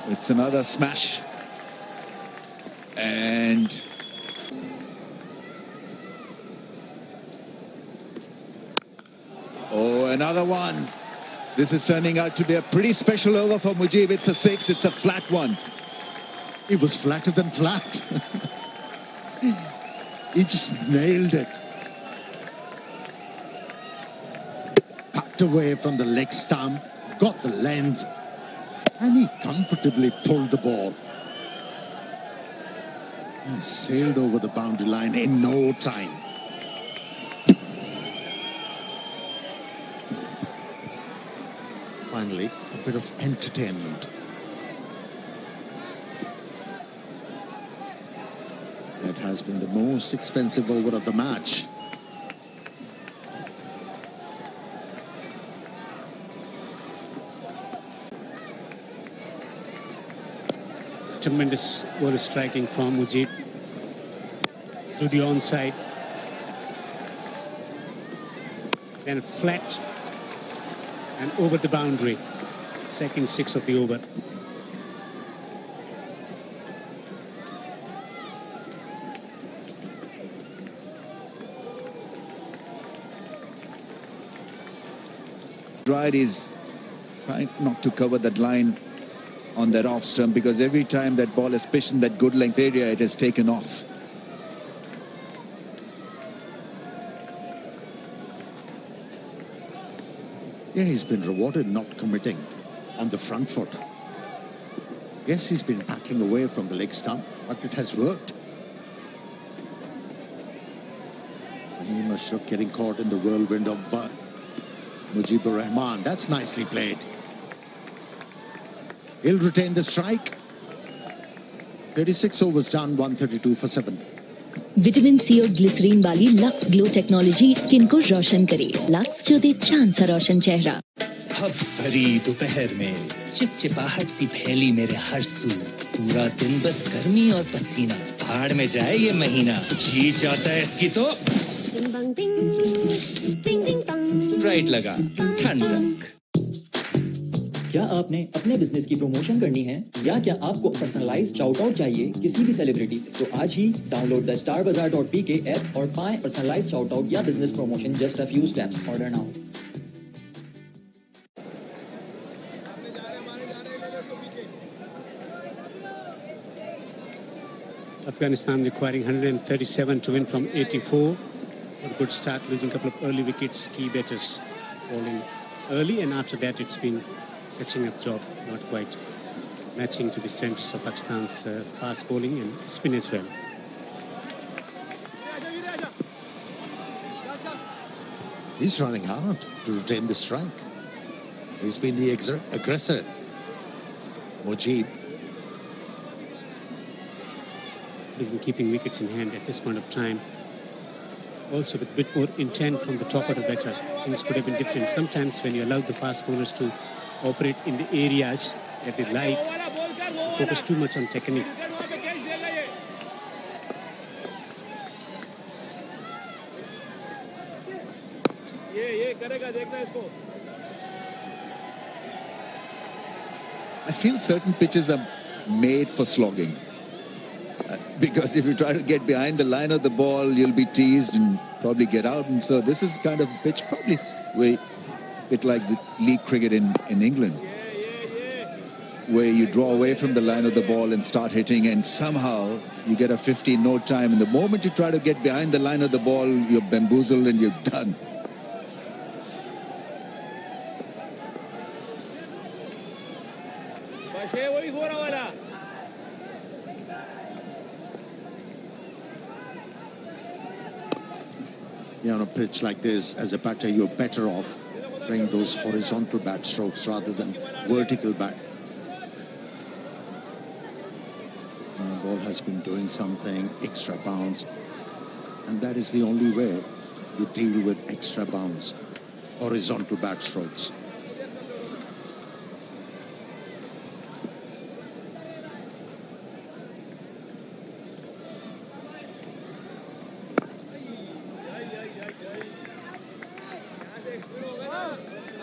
It's another smash. And oh, another one. This is turning out to be a pretty special over for Mujib. It's a 6. It's a flat one. It was flatter than flat. He just nailed it. Packed away from the leg stump, got the length, and he comfortably pulled the ball. And sailed over the boundary line in no time. Finally, a bit of entertainment. That has been the most expensive over of the match. Tremendous ball striking from Mujib to the onside. Then flat and over the boundary. Second 6 of the over. Right is trying not to cover that line on that off stump, because every time that ball has pitched in that good length area, it has taken off. Yeah, he's been rewarded not committing on the front foot. Yes, he's been backing away from the leg stump, but it has worked. He must have getting caught in the whirlwind of Mujibur Rahman. That's nicely played. He'll retain the strike. 36 overs done, 132 for 7. Vitamin C और glycerine वाली lux glow technology skin को रोशन करे। Lux जो दे चांद सा रोशन चेहरा। Hubs भरी दोपहर में चिपचिपाहट सी फैली मेरे हर सू, पूरा दिन बस गर्मी और पसीना, भाड़ में जाए ये महीना, जी चाहता है इसकी तो स्प्राइट लगा, ठंड रख। क्या आपने अपने बिजनेस की प्रमोशन करनी है या क्या आपको पर्सनलाइज्ड शाउट आउट चाहिए किसी भी सेलिब्रिटी से, तो आज ही डाउनलोड द starbazaar.pk ऐप और पाएं पर्सनलाइज्ड शाउट आउट या business promotion just a few steps. Order now. Afghanistan requiring 137 to win from 84. A good start, losing a couple of early wickets. Key batters bowling early, and after that it's been catching up job, not quite matching to the strengths of Pakistan's fast bowling and spin as well. He's running hard to retain the strike. He's been the aggressor. Mujib. He's been keeping wickets in hand at this point of time. Also with a bit more intent from the top of the batter, things could have been different. Sometimes when you allow the fast bowlers to operate in the areas that they like, focus too much on technique. I feel certain pitches are made for slogging. Because if you try to get behind the line of the ball, you'll be teased and probably get out. And so this is kind of a pitch, probably a bit like the league cricket in England, where you draw away from the line of the ball and start hitting, and somehow you get a 50 in no time. And the moment you try to get behind the line of the ball, you're bamboozled and you're done. Yeah, on a pitch like this, as a batter, you're better off playing those horizontal bat strokes rather than vertical bat. Ball has been doing something, extra bounce, and that is the only way you deal with extra bounce, horizontal bat strokes.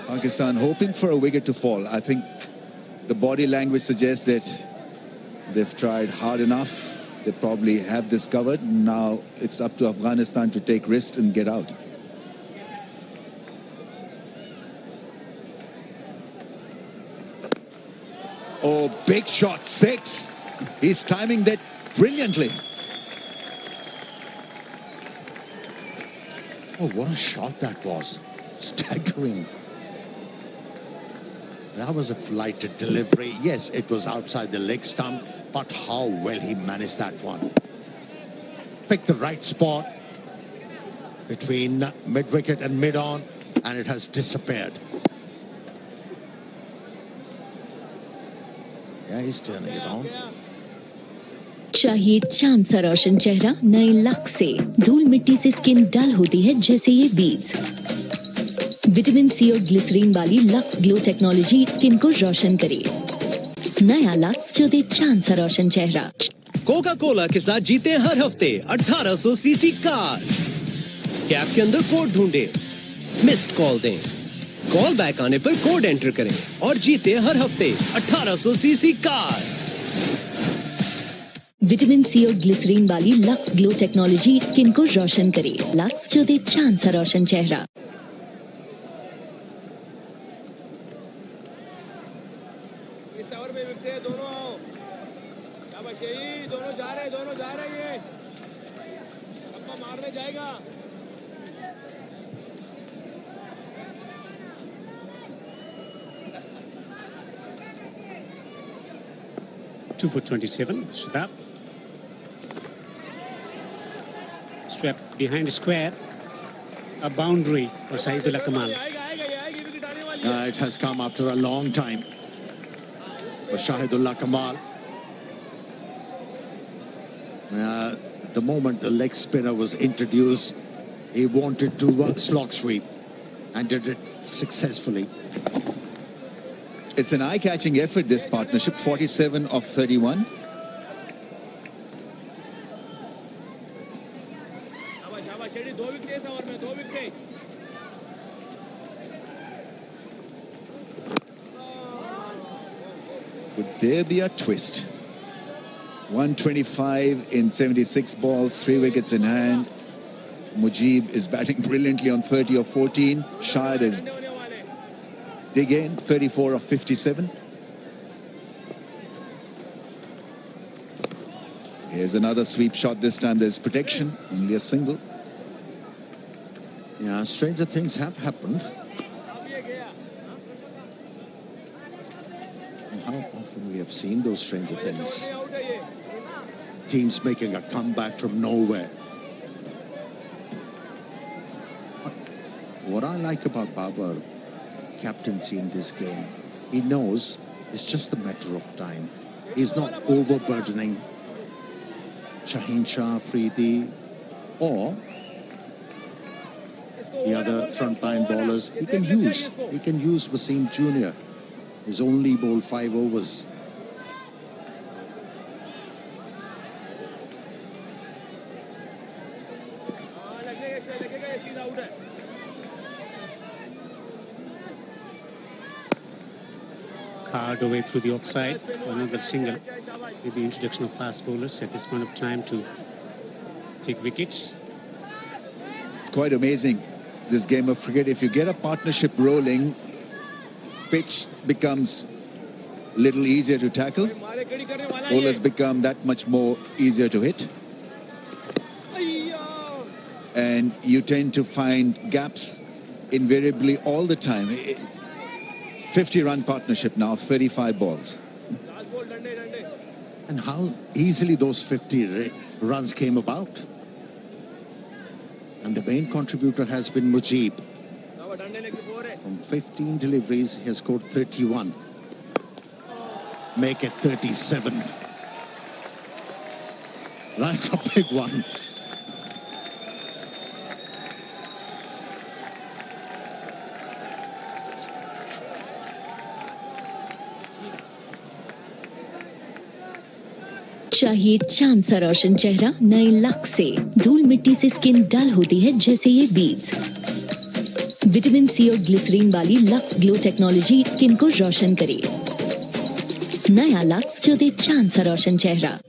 Pakistan hoping for a wicket to fall. I think the body language suggests that they've tried hard enough. They probably have this covered. Now it's up to Afghanistan to take risks and get out. Oh, big shot, 6. He's timing that brilliantly. Oh, what a shot that was. Staggering. That was a flighted delivery. Yes, it was outside the leg stump, but how well he managed that one. Picked the right spot between mid-wicket and mid-on, and it has disappeared. Yeah, he's turning it on. चाहिए चांद सा रोशन चेहरा नए lux से। धूल मिट्टी से skin dull होती है जैसे ये बीड्स। विटामिन सी और ग्लिसरीन वाली लक्स ग्लो टेक्नोलॉजी स्किन को रोशन करे। नया लक्स जो दे चांद सा रोशन चेहरा। कोका कोला के साथ जीते हर हफ्ते 1800 सीसी कार। कैप के अंदर कोड ढूंढे, मिस्ड कॉल दें, कॉल बैक आने पर कोड एंटर करें और जीते हर हफ्ते 1800 सीसी कार। विटामिन सी और ग्लिसरीन वाली लक्स ग्लो टेक्नोलॉजी स्किन को रोशन करे। लक्स जो दे चांद सा रोशन चेहरा। इस ओवर में विकेट दोनों जा रहे ये अपना मारने जाएगा 2 for 27. Shadab. Swept behind the square. A boundary for Shahidullah Kamal. It has come after a long time for Shahidullah Kamal. The moment the leg spinner was introduced, he wanted to slog sweep and did it successfully. It's an eye-catching effort, this partnership, 47 of 31. Could there be a twist? 125 in 76 balls, 3 wickets in hand. Mujib is batting brilliantly on 30 of 14. Shahid is dig in, 34 of 57. Here's another sweep shot. This time there's protection, only a single. Yeah, stranger things have happened. And how often we have seen those stranger things. Teams making a comeback from nowhere. What I like about Babar captaincy in this game, he knows it's just a matter of time. He's not overburdening Shaheen Shah, Afridi, or the other frontline bowlers. He can use Wasim Jr. He's only bowled 5 overs. Card away through the offside for another single. Maybe introduction of fast bowlers at this point of time to take wickets. It's quite amazing, this game of cricket. If you get a partnership rolling, pitch becomes a little easier to tackle. Bowlers become that much more easier to hit. And you tend to find gaps invariably all the time. 50-run partnership now, 35 balls. And how easily those 50 runs came about. And the main contributor has been Mujib. From 15 deliveries, he has scored 31. Make it 37. That's a big one. चाहिए चांद सा रोशन चेहरा नए luck से। धूल मिट्टी से skin dull होती है जैसे ये बीड्स। विटामिन सी और ग्लिसरीन वाली लक्स ग्लो टेक्नोलॉजी स्किन को रोशन करे। नया लक्स जो दे चांद सा रोशन चेहरा।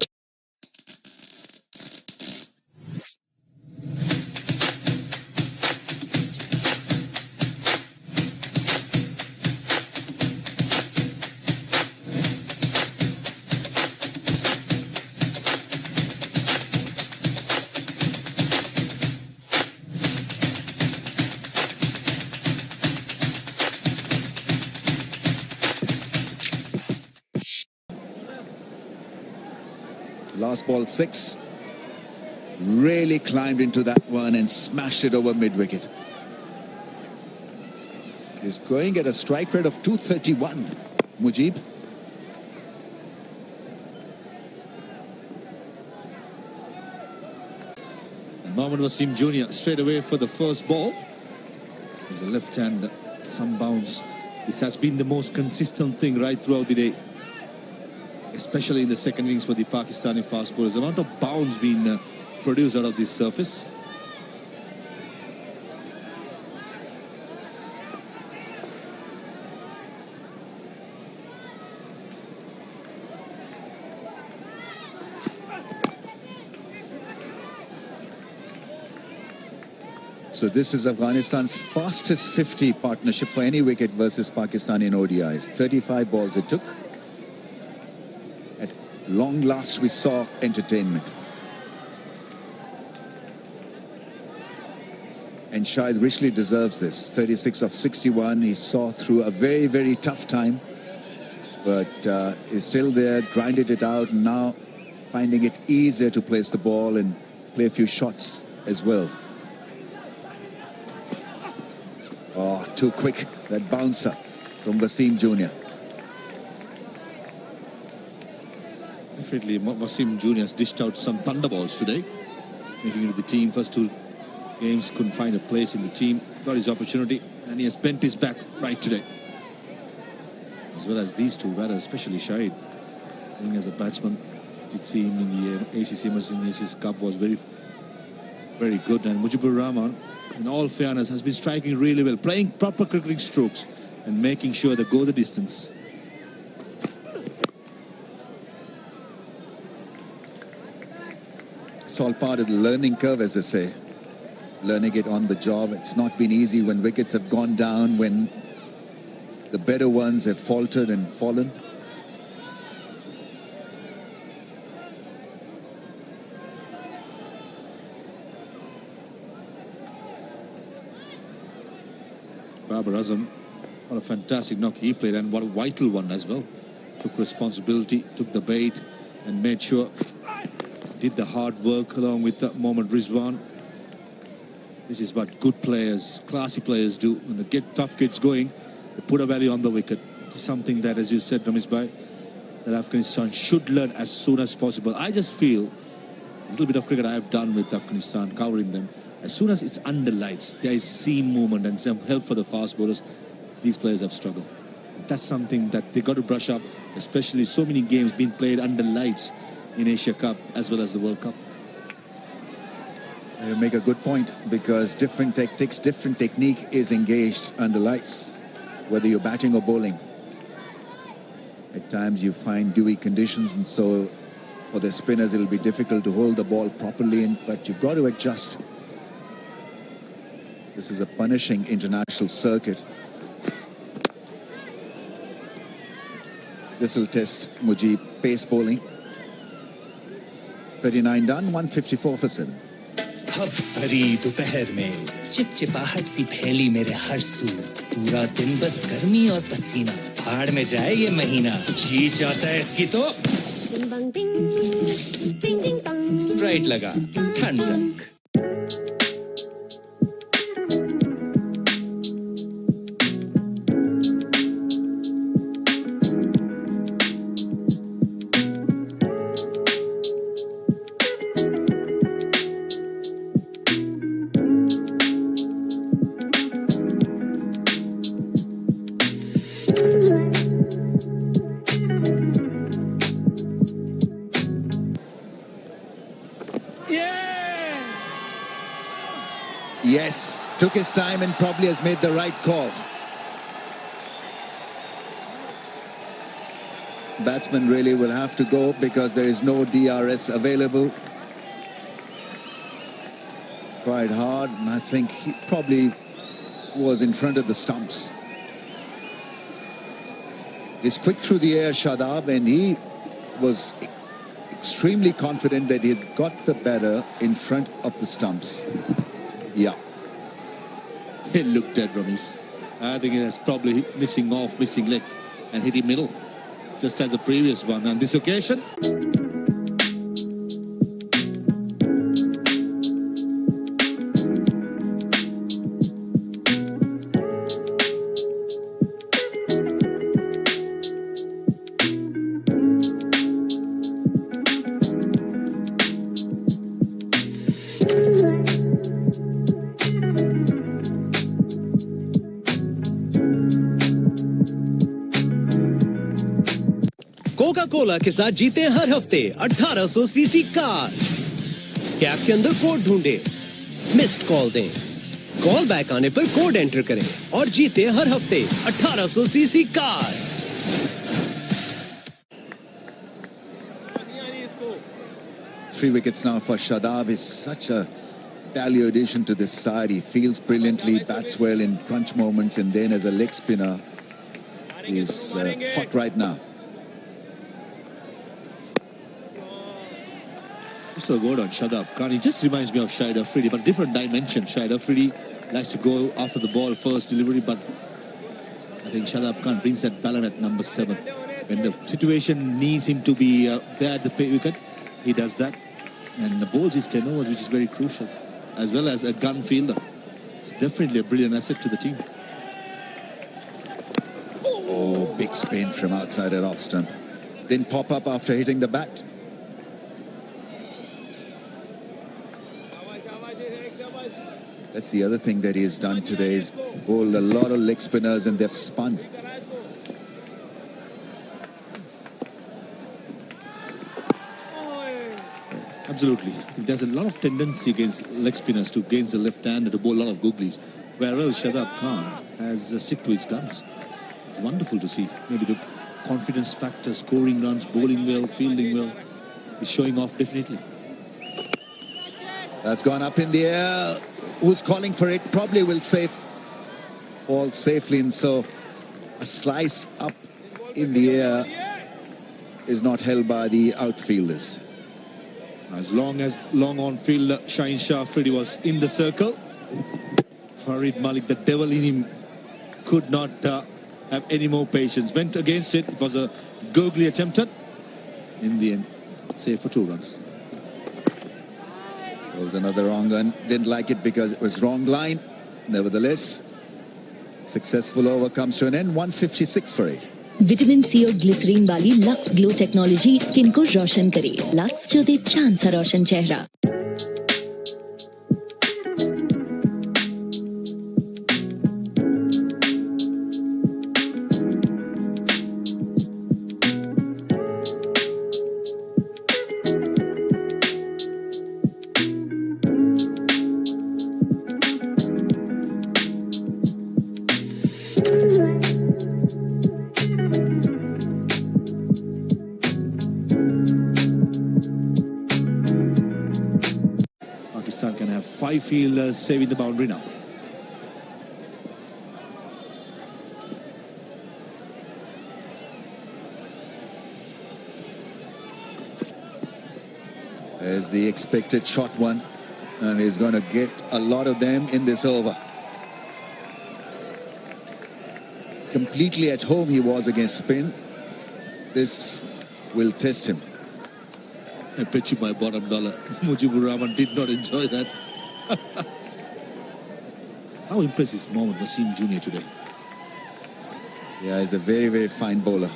Last ball 6. Really climbed into that one and smashed it over mid-wicket. He's going at a strike rate of 231, Mujib. Mohammad Wasim Jr. straight away for the first ball. There's a left hand, some bounce. This has been the most consistent thing right throughout the day, especially in the second innings for the Pakistani fast bowlers. The amount of bounce being produced out of this surface. So this is Afghanistan's fastest 50 partnership for any wicket versus Pakistan in ODIs. 35 balls it took. At Long last we saw entertainment. And Shahid richly deserves this. 36 of 61. He saw through a very, very tough time. But is still there, grinded it out, and now finding it easier to place the ball and play a few shots as well. Oh, too quick, that bouncer from Wasim Jr. Definitely, Wasim Jr. has dished out some thunderballs today, making it the team. First two games couldn't find a place in the team. Got his opportunity, and he has bent his back right today. As well as these two batters, especially Shahid, playing as a batsman. Did see him in the ACC Nations Cup, was very, very good. And Mujibur Rahman, in all fairness, has been striking really well, playing proper cricketing strokes and making sure they go the distance. It's all part of the learning curve, as they say. Learning it on the job. It's not been easy when wickets have gone down, when the better ones have faltered and fallen. Babar Azam, what a fantastic knock he played, and what a vital one as well. Took responsibility, took the bait, and made sure did the hard work along with Mohammad Rizwan. This is what good players, classy players do. When they get tough kids going, they put a value on the wicket. It's something that, as you said, Ramesh Bhai, that Afghanistan should learn as soon as possible. I just feel a little bit of cricket I have done with Afghanistan, covering them. As soon as it's under lights, there is seam movement and some help for the fast bowlers. These players have struggled. That's something that they got to brush up, especially so many games being played under lights in Asia Cup as well as the World Cup. You make a good point, because different tactics, different technique is engaged under lights, whether you're batting or bowling. At times you find dewy conditions, and so for the spinners it'll be difficult to hold the ball properly, but you've got to adjust. This is a punishing international circuit. This will test Mujib. Pace bowling. 39 done, 154 for 7. Hubs भरी दोपहर में चिपचिपाहट सी फैली मेरे हर सू पूरा दिन बस गर्मी और पसीना भाड़ में जाए ये महीना जी चाहता है इसकी तो स्प्राइट लगा ठंड रख Yes, took his time and probably has made the right call. Batsman really will have to go because there is no DRS available. Tried hard, and I think he probably was in front of the stumps. He's quick through the air, Shadab, and he was extremely confident that he had got the batter in front of the stumps. Yeah. It looked dead, Ramesh. I think it was probably missing leg and hit him middle, just as the previous one. On this occasion, Coca Cola के साथ जीते हर हफ्ते 1800 CC car. Cap के अंदर code ढूंढे, missed call दें, call back आने पर कोड एंटर करें और जीते हर हफ्ते 1800 CC car. 3 wickets now for Shadab. He's such a value addition to this side. He fields brilliantly, bats well in crunch moments, and then as a leg spinner, he's hot right now. Still go on Shadab Khan. He just reminds me of Shahid Afridi, but different dimension. Shahid Afridi likes to go after the ball first delivery, but I think Shadab Khan brings that balance at number 7. When the situation needs him to be there at the wicket, he does that. And the bowls his 10 overs, which is very crucial, as well as a gun fielder. It's definitely a brilliant asset to the team. Oh, big spin from outside at off stump. Didn't pop up after hitting the bat. That's the other thing that he has done today, is bowled a lot of leg spinners and they've spun. Absolutely. There's a lot of tendency against leg spinners to against the left-hander to bowl a lot of googlies, whereas Shadab Khan has stick to his guns. It's wonderful to see. Maybe the confidence factor, scoring runs, bowling well, fielding well, is showing off definitely. That's gone up in the air. Who's calling for it? Probably will save ball safely, and so a slice up in the air is not held by the outfielders. As long as long on field, Shaheen Shah Afridi was in the circle. Farid Malik, the devil in him, could not have any more patience. Went against it. It was a googly attempted. In the end, safe for 2 runs. There was another wrong gun. Didn't like it because it was wrong line. Nevertheless, successful over comes to an end. 156 for 8. Vitamin C और glycerine वाली lux glow technology skin को रोशन करे। Lux जो दे चांद सा रोशन चेहरा। Can have 5 fielders saving the boundary now. There's the expected shot one, and he's going to get a lot of them in this over. Completely at home he was against spin. This will test him. I bet you my bottom dollar Mujibur Rahman did not enjoy that. How impressed is Mohammad Wasim Jr. today? Yeah, he's a very, very fine bowler.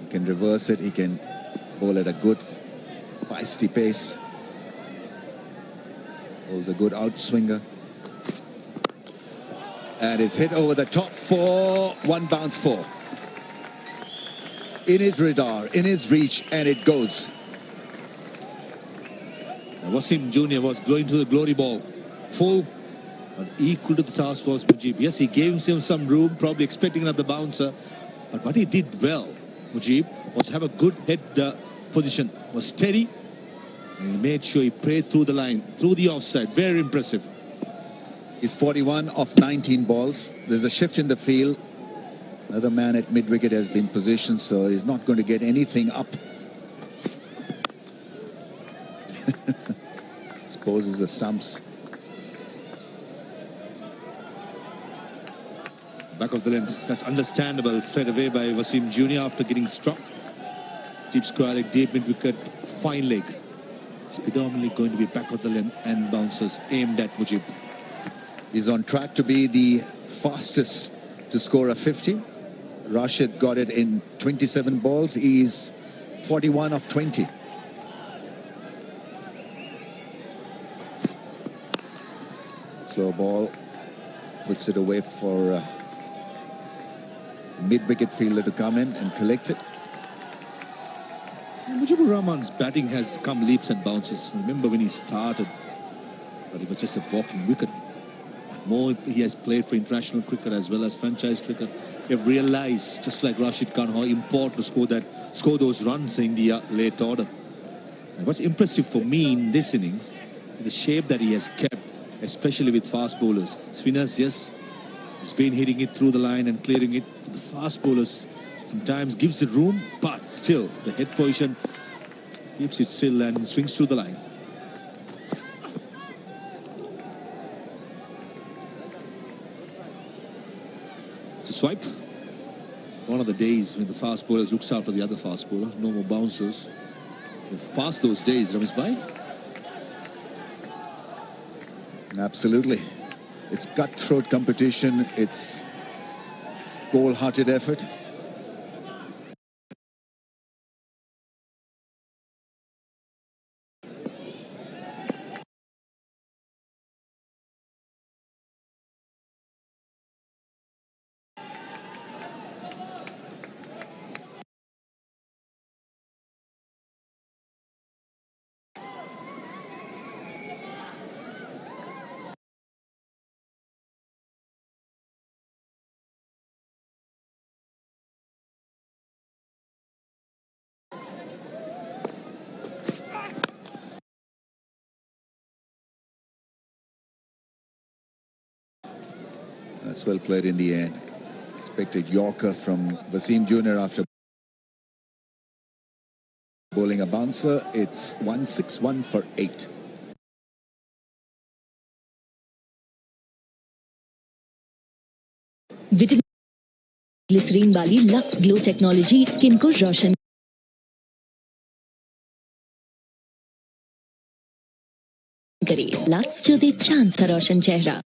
He can reverse it. He can bowl at a good, feisty pace. Bowls a good outswinger. And is hit over the top for 1 bounce 4. In his radar, in his reach, and it goes. Wasim Jr. was going to the glory ball. Full, but equal to the task was Mujib. Yes, he gave him some room, probably expecting another bouncer. But what he did well, Mujib, was have a good head position. Was steady, and he made sure he prayed through the line, through the offside. Very impressive. He's 41 of 19 balls. There's a shift in the field. Another man at mid-wicket has been positioned, so he's not going to get anything up. Exposes the stumps. Back of the length. That's understandable. Fed away by Wasim Jr. after getting struck. Deep square, deep mid-wicket, fine leg. It's predominantly going to be back of the length and bouncers aimed at Mujib. He's on track to be the fastest to score a 50. Rashid got it in 27 balls. He's 41 of 20. Slow ball. Puts it away for mid-wicket fielder to come in and collect it. Mujibur Rahman's batting has come leaps and bounces. Remember when he started, but it was just a walking wicket. More he has played for international cricket as well as franchise cricket. You have realized, just like Rashid Khan, how important to score those runs in the late order. And what's impressive for me in this innings is the shape that he has kept, especially with fast bowlers. Spinners, yes, he's been hitting it through the line and clearing it. For the fast bowlers, sometimes gives it room, but still the head position Keeps it still and swings through the line. It's a swipe. One of the days when the fast bowlers looks after the other fast bowler. No more bouncers. We've passed those days, Ramesh Bhai. Absolutely. It's cutthroat competition. It's wholehearted effort. That's well played in the end. Expected Yorker from Wasim Jr. after bowling a bouncer. It's 161 for 8. Vitamin glycerine वाली lux glow technology skin को रोशन करे। Lux जो दे चांद सा रोशन चेहरा।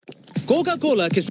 Coca Cola के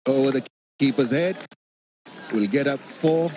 over the keeper's head. Will get up 4.